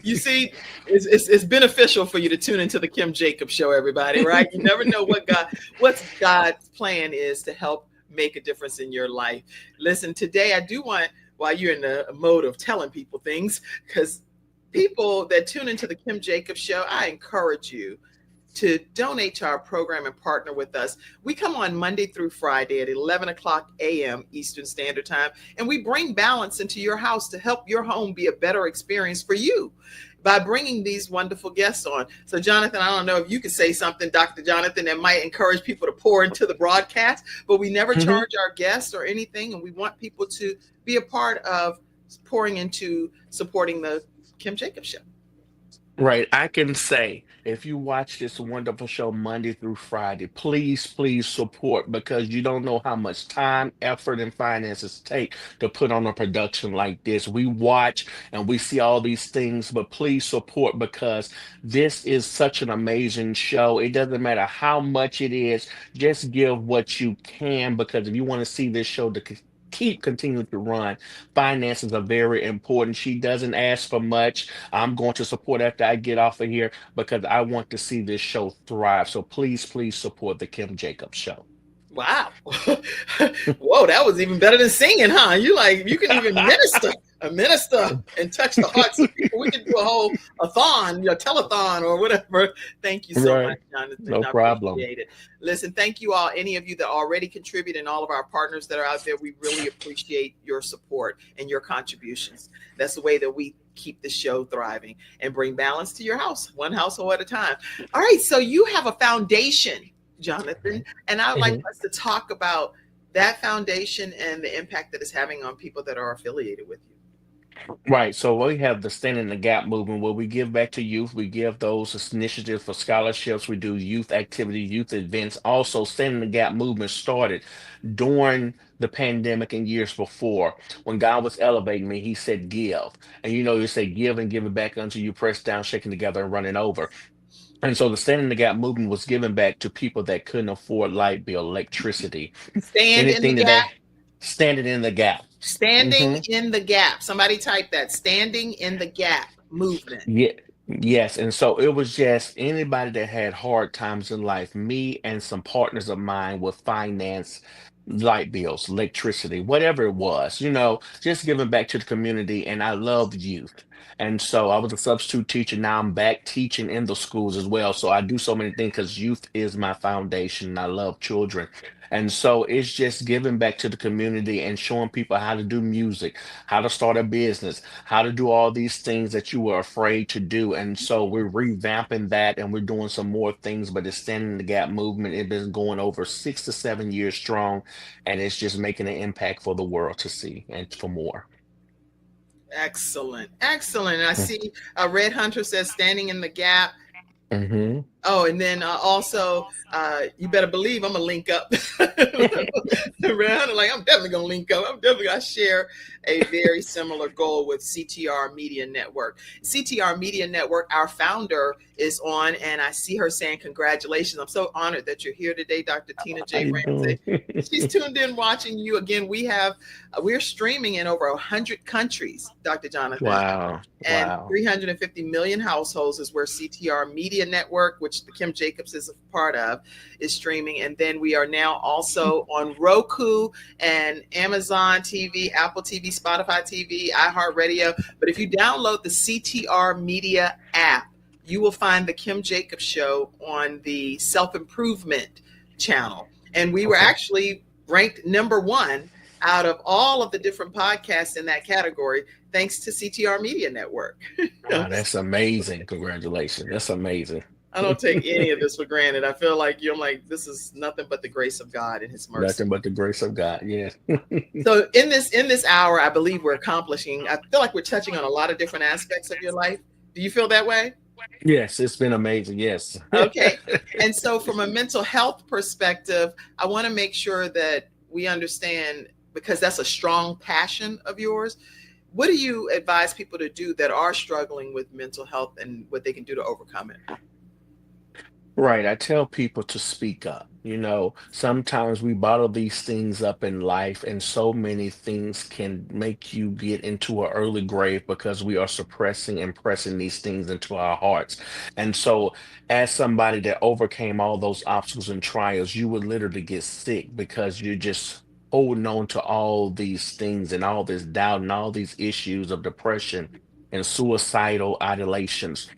You see, it's beneficial for you to tune into the Kim Jacobs Show, everybody, right? You never know what God's plan is to help make a difference in your life. Listen, today I do want, while you're in the mode of telling people things, because people that tune into the Kim Jacobs Show, I encourage you to donate to our program and partner with us. We come on Monday through Friday at 11 o'clock a.m. Eastern Standard Time, and we bring balance into your house to help your home be a better experience for you by bringing these wonderful guests on. So, Jonathan, I don't know if you could say something, Dr. Jonathan, that might encourage people to pour into the broadcast, but we never charge our guests or anything, and we want people to be a part of pouring into supporting the Kim Jacobs Show. Right. I can say if you watch this wonderful show Monday through Friday, please support, because you don't know how much time, effort, and finances take to put on a production like this. We watch and we see all these things, but please support, because this is such an amazing show. It doesn't matter how much it is, just give what you can, because if you want to see this show to keep continuing to run, finances are very important. She doesn't ask for much. I'm going to support after I get off of here, because I want to see this show thrive. So please support the Kim Jacobs Show. Wow. Whoa, that was even better than singing, huh? You can even minister and touch the hearts of people. We can do a whole telethon or whatever. Thank you so much, Jonathan. No problem. Appreciate it. Listen, thank you all, any of you that already contribute, and all of our partners that are out there. We really appreciate your support and your contributions. That's the way that we keep the show thriving and bring balance to your house, one household at a time. All right, so you have a foundation, Jonathan, and I'd like us to talk about that foundation and the impact that it's having on people that are affiliated with you. Right. So we have the Stand in the Gap movement, where we give back to youth. We give those initiatives for scholarships. We do youth activity, youth events. Also, Stand in the Gap movement started during the pandemic and years before. When God was elevating me, he said, give. And you say, give and give it back unto you, pressed down, shaken together, and running over. And so the Stand in the Gap movement was given back to people that couldn't afford light bill, electricity, Standing in the gap. Standing in the gap. Somebody type that. Standing in the Gap movement. Yeah. Yes. And so it was just anybody that had hard times in life, me and some partners of mine with finance, light bills, electricity, whatever it was, just giving back to the community. And I love youth. And so I was a substitute teacher. Now I'm back teaching in the schools as well. So I do so many things because youth is my foundation. I love children. And so it's just giving back to the community and showing people how to do music, how to start a business, how to do all these things that you were afraid to do. And so we're revamping that, and we're doing some more things, but it's Standing in the Gap movement. It's been going over 6 to 7 years strong, and it's just making an impact for the world to see and for more. Excellent. And I see Red Hunter says Standing in the Gap. Mm-hmm. Oh, and then also, you better believe I'm gonna link up. Like, I'm definitely gonna link up. I'm definitely gonna share a very similar goal with CTR Media Network. CTR Media Network, our founder is on, and I see her saying congratulations. I'm so honored that you're here today, Dr. Tina J. Ramsey. She's tuned in watching you. Again, we're streaming in over 100 countries, Dr. Jonathan. Wow. And 350 million households is where CTR Media Network, which the Kim Jacobs is a part of, is streaming. And then we are now also on Roku and Amazon TV, Apple TV, Spotify TV, iHeartRadio. But if you download the CTR Media app, you will find the Kim Jacobs Show on the self-improvement channel. And we were actually ranked number 1 out of all of the different podcasts in that category, thanks to CTR Media Network. Wow, that's amazing. Congratulations. That's amazing. I don't take any of this for granted. I feel like I'm like, this is nothing but the grace of God and his mercy. Nothing but the grace of God. Yeah. So in this hour, I believe I feel like we're touching on a lot of different aspects of your life. Do you feel that way? Yes, it's been amazing. Yes. Okay. And so from a mental health perspective, I want to make sure that we understand, because that's a strong passion of yours. What do you advise people to do that are struggling with mental health and what they can do to overcome it? Right. I tell people to speak up. Sometimes we bottle these things up in life, and so many things can make you get into an early grave because we are suppressing and pressing these things into our hearts. And so, as somebody that overcame all those obstacles and trials, you would literally get sick because you're just holding on to all these things and all this doubt and all these issues of depression and suicidal ideations.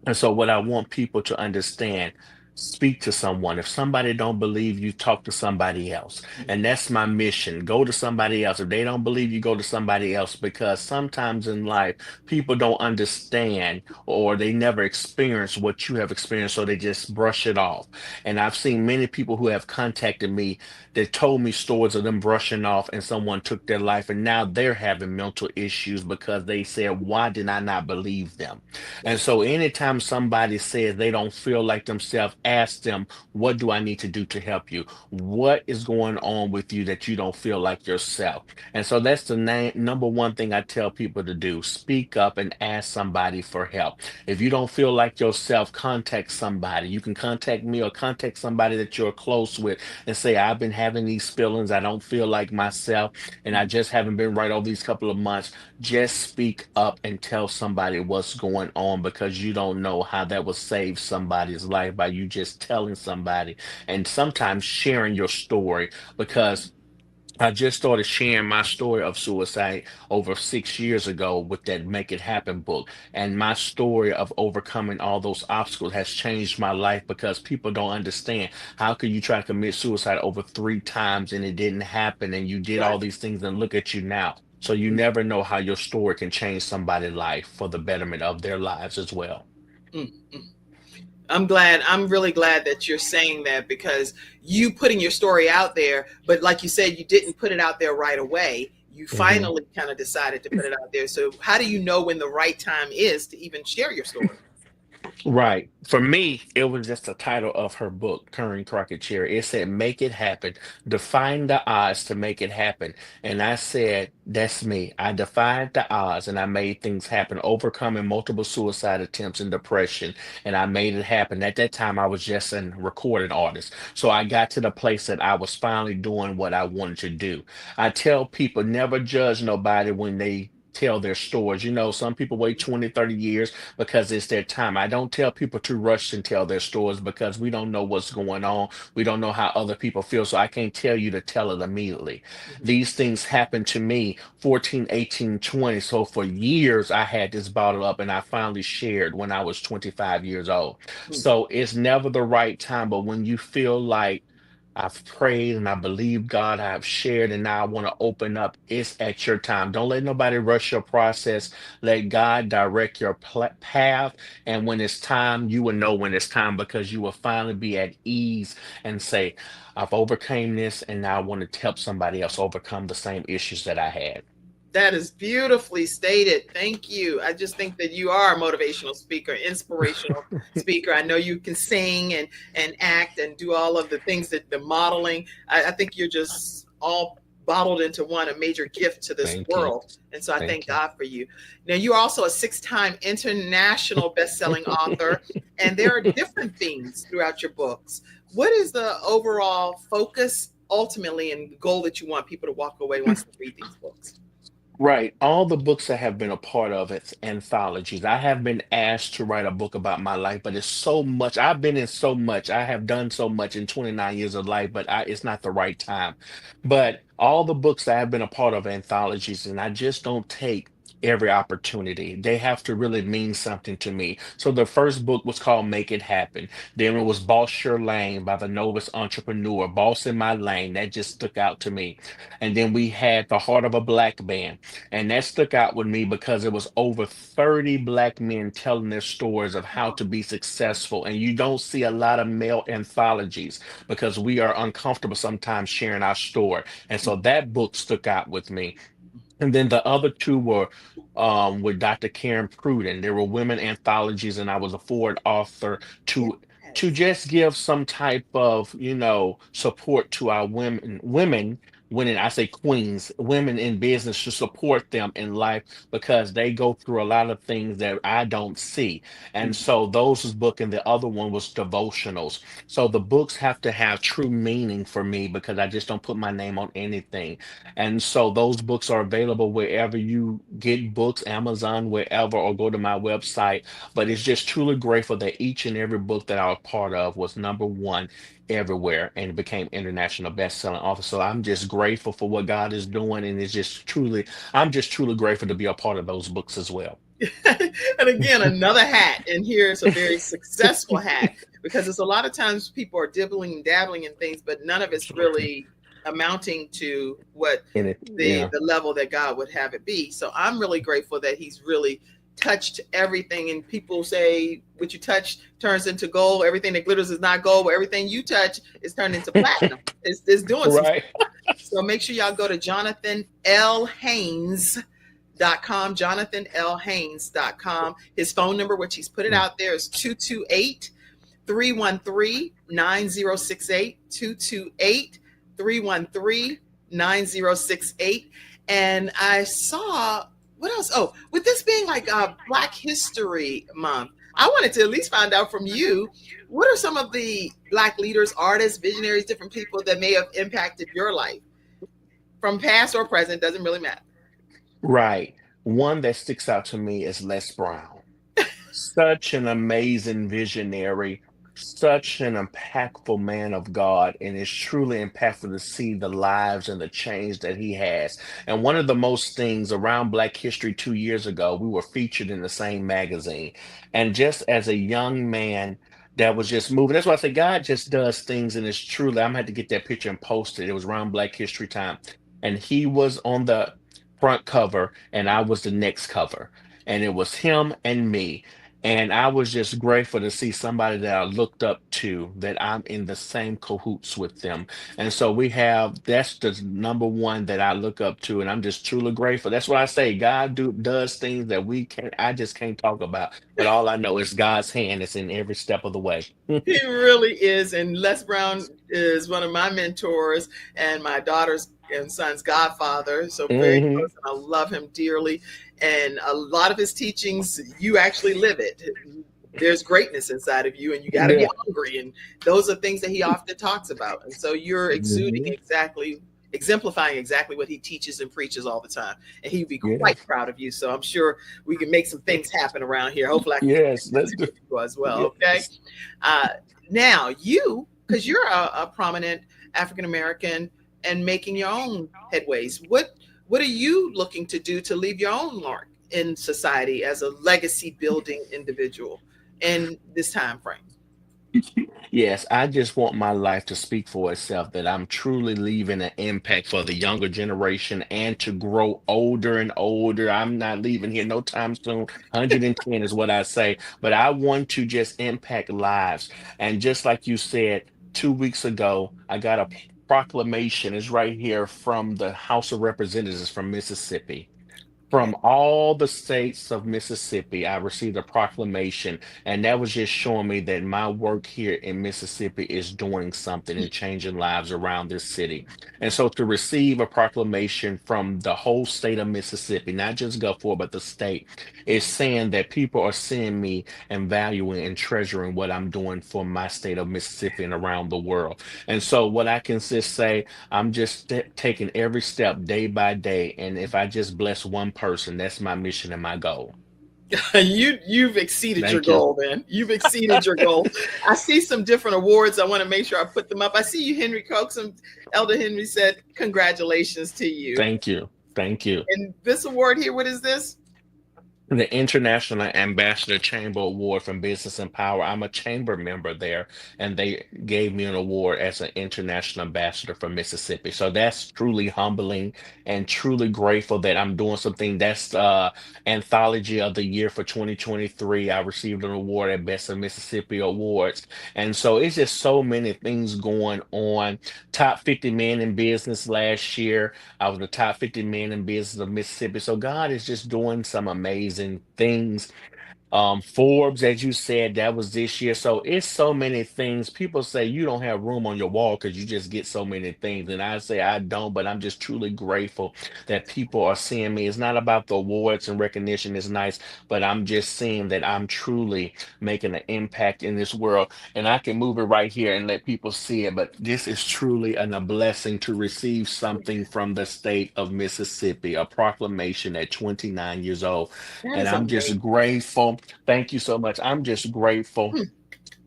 And so what I want people to understand, speak to someone. If somebody don't believe you, talk to somebody else. And that's my mission. Go to somebody else. If they don't believe you, go to somebody else, because sometimes in life people don't understand or they never experience what you have experienced, so they just brush it off. And I've seen many people who have contacted me that told me stories of them brushing off and someone took their life, and now they're having mental issues because they said, why did I not believe them? And so anytime somebody says they don't feel like themselves, ask them, what do I need to do to help you? What is going on with you that you don't feel like yourself? And so that's the number one thing I tell people to do. Speak up and ask somebody for help. If you don't feel like yourself, contact somebody. You can contact me or contact somebody that you're close with and say, I've been having these feelings. I don't feel like myself, and I just haven't been right over these couple of months. Just speak up and tell somebody what's going on, because you don't know how that will save somebody's life by you just telling somebody and sometimes sharing your story. Because I just started sharing my story of suicide over 6 years ago with that Make It Happen book. And my story of overcoming all those obstacles has changed my life, because people don't understand, how could you try to commit suicide over 3 times and it didn't happen and you did all Right. these things and look at you now. So you never know how your story can change somebody's life for the betterment of their lives as well. Mm-hmm. I'm really glad that you're saying that, because you putting your story out there, but like you said, you didn't put it out there right away. You Mhm. finally kind of decided to put it out there. So how do you know when the right time is to even share your story? Right. For me, it was just the title of her book, Karen Crockett Cherry. It said, Make It Happen. Define the odds to make it happen. And I said, that's me. I defied the odds and I made things happen, overcoming multiple suicide attempts and depression. And I made it happen. At that time, I was just a recording artist. So I got to the place that I was finally doing what I wanted to do. I tell people, never judge nobody when they tell their stories. Some people wait 20, 30 years because it's their time. I don't tell people to rush and tell their stories, because we don't know what's going on. We don't know how other people feel. So I can't tell you to tell it immediately. Mhm. These things happened to me 14, 18, 20. So for years, I had this bottled up and I finally shared when I was 25 years old. Mhm. So it's never the right time. But when you feel like, I've prayed and I believe God, I've shared, and now I want to open up. It's at your time. Don't let nobody rush your process. Let God direct your path. And when it's time, you will know when it's time, because you will finally be at ease and say, I've overcame this and now I want to help somebody else overcome the same issues that I had. That is beautifully stated. Thank you. I just think that you are a motivational speaker, inspirational speaker. I know you can sing and act and do all of the things, that the modeling. I think you're just all bottled into one, a major gift to this Thank you. world. And so I thank Thank you. God for you. Now, you're also a 6-time international best-selling author, and there are different themes throughout your books. What is the overall focus ultimately and goal that you want people to walk away once they read these books? Right. All the books I have been a part of, it's anthologies. I have been asked to write a book about my life, but it's so much. I've been in so much. I have done so much in 29 years of life, but it's not the right time. But all the books I have been a part of are anthologies, and I just don't take every opportunity. They have to really mean something to me. So the first book was called Make It Happen. Then it was Boss Your Lane by the Novus Entrepreneur, Boss in My Lane. That just stuck out to me. And then we had The Heart of a Black Man. And that stuck out with me because it was over 30 Black men telling their stories of how to be successful. And you don't see a lot of male anthologies because we are uncomfortable sometimes sharing our story. And so that book stuck out with me. And then the other two were with Dr. Karen Pruden. There were women anthologies, and I was a forward author to Yes. just give some type of support to our women women, I say queens, women in business, to support them in life because they go through a lot of things that I don't see. And so those was book, and the other one was devotionals. So the books have to have true meaning for me because I just don't put my name on anything. And so those books are available wherever you get books, Amazon, wherever, or go to my website. But it's just truly grateful that each and every book that I was part of was number one everywhere and became international best-selling author. So I'm just grateful for what God is doing, and it's just truly, I'm just truly grateful to be a part of those books as well. And again, another hat, and here's a very successful hat, because it's a lot of times people are dibbling and dabbling in things, but none of it's really amounting to what And it, yeah, the level that God would have it be. So I'm really grateful that he's really touched everything. And people say what you touch turns into gold. Everything that glitters is not gold, but everything you touch is turned into platinum. It's doing some right. stuff. So make sure y'all go to JonathanLHaynes.com, JonathanLHaynes.com. His phone number, which he's put it out there, is 228-313-9068, 228-313-9068. And I saw, what else? Oh, with this being like Black History Month, I wanted to at least find out from you, what are some of the Black leaders, artists, visionaries, different people that may have impacted your life from past or present, doesn't really matter. Right. One that sticks out to me is Les Brown. Such an amazing visionary, such an impactful man of God, and it's truly impactful to see the lives and the change that he has. And one of the most things around Black History 2 years ago, we were featured in the same magazine. And just as a young man that was just moving, that's why I say God just does things, and it's truly, I'm gonna have to get that picture and post it. It was around Black History time. And he was on the front cover, and I was the next cover. And it was him and me, and I was just grateful to see somebody that I looked up to, that I'm in the same cahoots with them. And so that's the number one that I look up to. And I'm just truly grateful. That's what I say. Does things that I just can't talk about. But all I know is God's hand is in every step of the way. He really is. And Les Brown is one of my mentors and my daughter's and son's godfather. So very Hmm. close. And I love him dearly. And a lot of his teachings, you actually live it. There's greatness inside of you, and you got to be Yeah. hungry. And those are things that he often talks about. And so you're exuding Mhm. exactly, exemplifying exactly what he teaches and preaches all the time. And he'd be quite Yes. proud of you. So I'm sure we can make some things happen around here. Hopefully I can Yes. Let's do. connect with you as well. Okay. Yes. Uh, now you, because you're a prominent African American and making your own headways, what are you looking to do to leave your own mark in society as a legacy building individual in this time frame? Yes, I just want my life to speak for itself, that I'm truly leaving an impact for the younger generation and to grow older and older. I'm not leaving here no time soon. 110 is what I say, but I want to just impact lives. And just like you said, 2 weeks ago, I got a proclamation, it's right here, from the House of Representatives from Mississippi. Okay. From all the states of Mississippi, I received a proclamation, and that was just showing me that my work here in Mississippi is doing something and changing lives around this city. And so to receive a proclamation from the whole state of Mississippi, not just Gulfport, but the state, is saying that people are seeing me and valuing and treasuring what I'm doing for my state of Mississippi and around the world. And so what I can just say, I'm just taking every step day by day. And if I just bless one person, that's my mission and my goal. You've exceeded your Thank you. goal, man. You've exceeded your goal. I see some different awards. I want to make sure I put them up. I see you, Henry Coxum. Elder Henry said, congratulations to you. Thank you. Thank you. And this award here, what is this? The International Ambassador Chamber Award from Business and Power. I'm a chamber member there, and they gave me an award as an international ambassador for Mississippi. So that's truly humbling and truly grateful that I'm doing something. That's Anthology of the Year for 2023. I received an award at Best of Mississippi Awards. And so it's just so many things going on. Top 50 men in business last year. I was the top 50 men in business of Mississippi. So God is just doing some amazing things. Forbes, as you said, that was this year. So it's so many things. People say you don't have room on your wall because you just get so many things. And I say I don't, but I'm just truly grateful that people are seeing me. It's not about the awards and recognition is nice, but I'm just seeing that I'm truly making an impact in this world. And I can move it right here and let people see it. But this is truly a blessing to receive something from the state of Mississippi, a proclamation at 29 years old. That And is I'm just amazing. grateful. Thank you so much. I'm just grateful Hmm.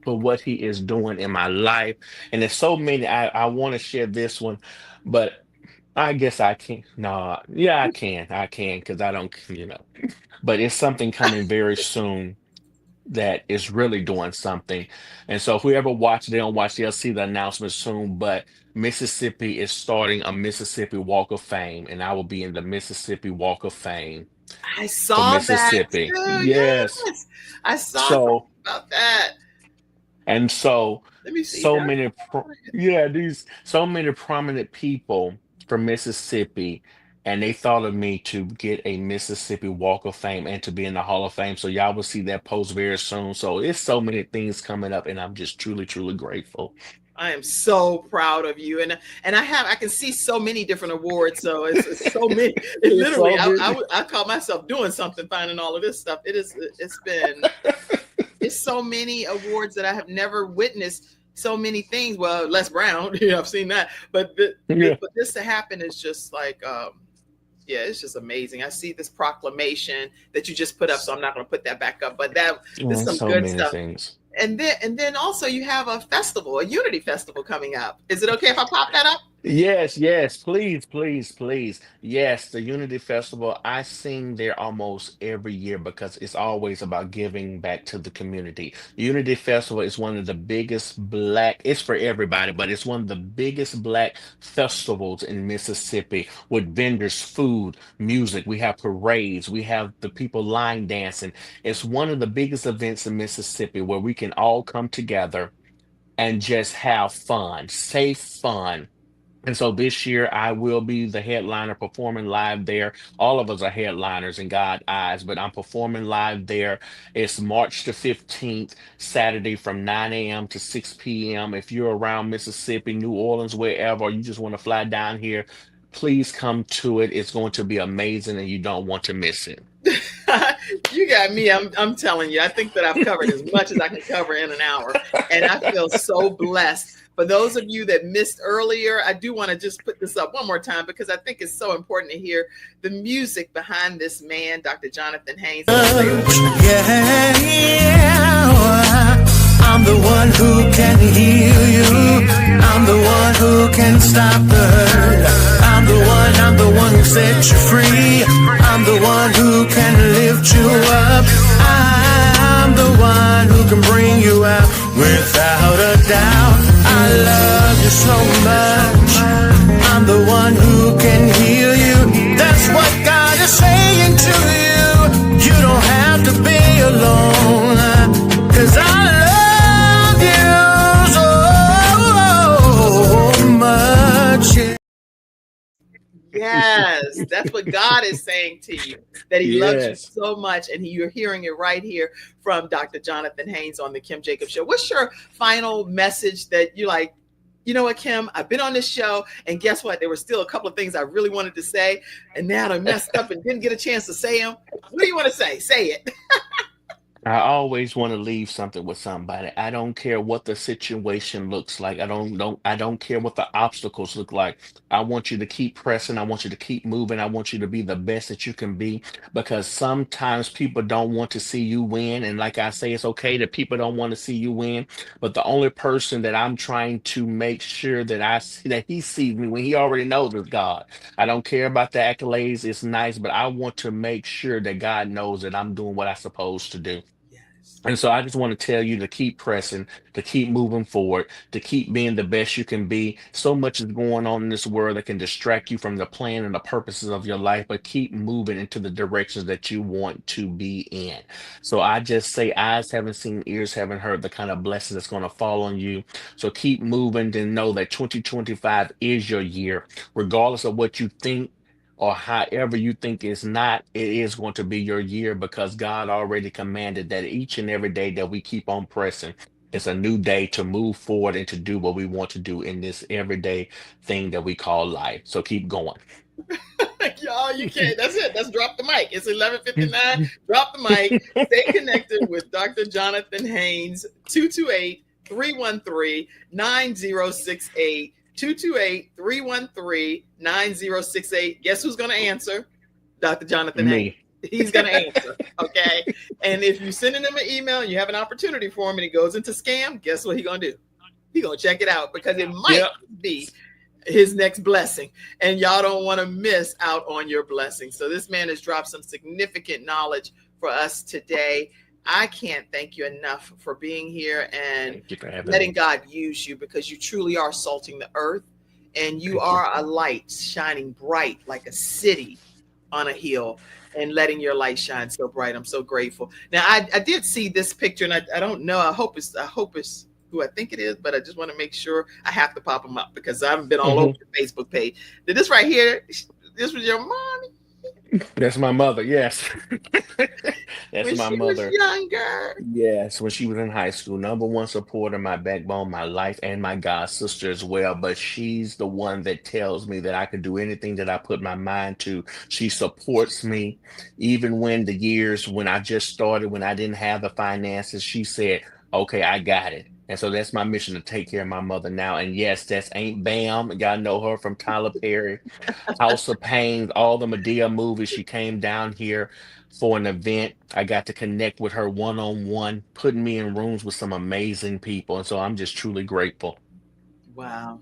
for what he is doing in my life. And there's so many. I want to share this one, but I guess I can't. No, yeah, I can because I don't, but it's something coming very soon that is really doing something. And so whoever watch, they don't watch, they'll see the announcement soon. But Mississippi is starting a Mississippi Walk of Fame, and I will be in the Mississippi Walk of Fame I for saw that Mississippi. too. Yes. Yes. I saw something So about that. And so, Let me see. so many, yeah, these so many prominent people from Mississippi, and they thought of me to get a Mississippi Walk of Fame and to be in the Hall of Fame. So y'all will see that post very soon. So it's so many things coming up, and I'm just truly, truly grateful. I am so proud of you, and I can see so many different awards. So it's so many. It It's literally, so many. I call myself doing something, finding all of this stuff. It's so many awards that I have never witnessed. So many things. Well, Les Brown, I've seen that, but Yeah. for this to happen is just like, yeah, it's just amazing. I see this proclamation that you just put up, so I'm not going to put that back up. But this is some So good many stuff. things. And then also you have a festival, a Unity Festival coming up. Is it okay if I pop that up? Yes, yes, please, please, please. Yes, the Unity Festival, I sing there almost every year because it's always about giving back to the community. Unity Festival is one of the biggest black, it's for everybody, but it's one of the biggest black festivals in Mississippi with vendors, food, music. We have parades, we have the people line dancing. It's one of the biggest events in Mississippi where we can all come together and just have fun, safe fun. And so this year I will be the headliner performing live there. All of us are headliners in God eyes, but I'm performing live there. It's March the 15th, Saturday from 9 a.m. to 6 p.m. If you're around Mississippi, New Orleans, wherever, or you just want to fly down here, please come to it. It's going to be amazing and you don't want to miss it. You got me. I'm telling you, I think that I've covered as much as I can cover in an hour. And I feel so blessed. For those of you that missed earlier, I do want to just put this up one more time because I think it's so important to hear the music behind this man, Dr. Jonathan Haynes. Yeah, yeah. I'm the one who can heal you. I'm the one who can stop the hurt. I'm the one who set you free. I'm the one who can lift you up. I'm the one who can bring you out without a doubt. I love you so much. I'm the one who can heal you. That's what God is saying to you. You don't have to be alone. 'Cause I love you so much. Yes, that's what God is saying to you, that He loves you Yes. so much. And you're hearing it right here from Dr. Jonathan Haynes on the Kim Jacobs Show. What's your final message that you like? You know what, Kim? I've been on this show, and guess what? There were still a couple of things I really wanted to say, and now I messed up and didn't get a chance to say them. What do you want to say? Say it. I always want to leave something with somebody. I don't care what the situation looks like. I don't care what the obstacles look like. I want you to keep pressing. I want you to keep moving. I want you to be the best that you can be because sometimes people don't want to see you win. And like I say, it's okay that people don't want to see you win. But the only person that I'm trying to make sure that I see that he sees me when he already knows is God. I don't care about the accolades. It's nice, but I want to make sure that God knows that I'm doing what I'm supposed to do. Yes. And so I just want to tell you to keep pressing, to keep moving forward, to keep being the best you can be. So much is going on in this world that can distract you from the plan and the purposes of your life, but keep moving into the directions that you want to be in. So I just say, eyes haven't seen, ears haven't heard the kind of blessing that's going to fall on you. So keep moving and know that 2025 is your year, regardless of what you think. or however you think it's not, it is going to be your year, because God already commanded that each and every day that we keep on pressing, it's a new day to move forward and to do what we want to do in this everyday thing that we call life. So keep going. Y'all, you can't. That's it. That's drop the mic. It's 11:59. Drop the mic. Stay connected with Dr. Jonathan Haynes. 228-313-9068. 228-313-9068. Guess who's going to answer? Dr. Jonathan Haynes. He's going to answer. Okay. And if you're sending him an email and you have an opportunity for him and he goes into scam, guess what he's going to do? He's going to check it out, because it might be his next blessing, and y'all don't want to miss out on your blessing. So this man has dropped some significant knowledge for us today. I can't thank you enough for being here and letting God use you, because you truly are salting the earth, and you are a light shining bright like a city on a hill, and letting your light shine so bright. I'm so grateful. Now I did see this picture, and I don't know. I hope it's who I think it is, but I just want to make sure. I have to pop them up because I haven't been all over the Facebook page. Did this right here, this was your mommy? That's my mother, yes. That's when my she mother. Was younger. Yes, when she was in high school. Number one supporter, my backbone, my life, and my God sister as well. But she's the one that tells me that I can do anything that I put my mind to. She supports me. Even when the years when I just started, when I didn't have the finances, she said, okay, I got it. And so that's my mission, to take care of my mother now. And yes, that's Aunt Bam. Y'all know her from Tyler Perry, House of Pain, all the Madea movies. She came down here for an event. I got to connect with her one-on-one, putting me in rooms with some amazing people. And so I'm just truly grateful. Wow.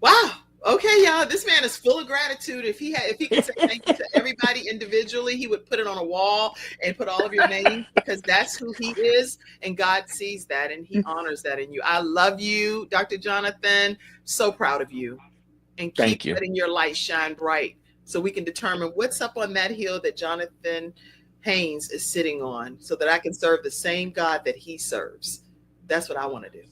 Wow. Okay, y'all. This man is full of gratitude. If he could say thank you to everybody individually, he would put it on a wall and put all of your names, because that's who he is, and God sees that and he honors that in you. I love you, Dr. Jonathan. So proud of you, and keep letting your light shine bright, so we can determine what's up on that hill that Jonathan Haynes is sitting on, so that I can serve the same God that he serves. That's what I want to do.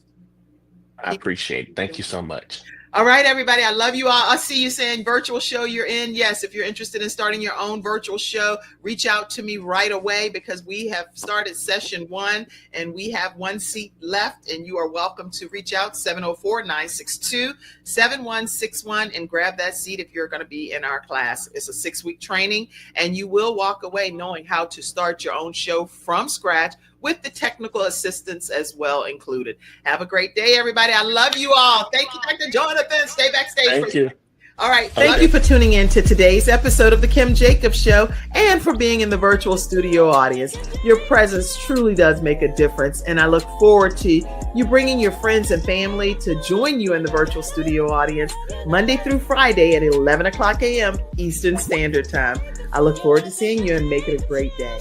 I appreciate it. Thank you so much. All right, everybody. I love you all. I see you saying virtual show you're in. Yes, if you're interested in starting your own virtual show, reach out to me right away, because we have started session 1 and we have 1 seat left, and you are welcome to reach out 704-962-7161 and grab that seat if you're going to be in our class. It's a 6-week training, and you will walk away knowing how to start your own show from scratch, with the technical assistance as well included. Have a great day, everybody. I love you all. Thank you, Dr. Jonathan. Stay backstage. Thank you. All right. Thank you for tuning in to today's episode of The Kim Jacobs Show, and for being in the virtual studio audience. Your presence truly does make a difference, and I look forward to you bringing your friends and family to join you in the virtual studio audience Monday through Friday at 11 o'clock a.m. Eastern Standard Time. I look forward to seeing you, and make it a great day.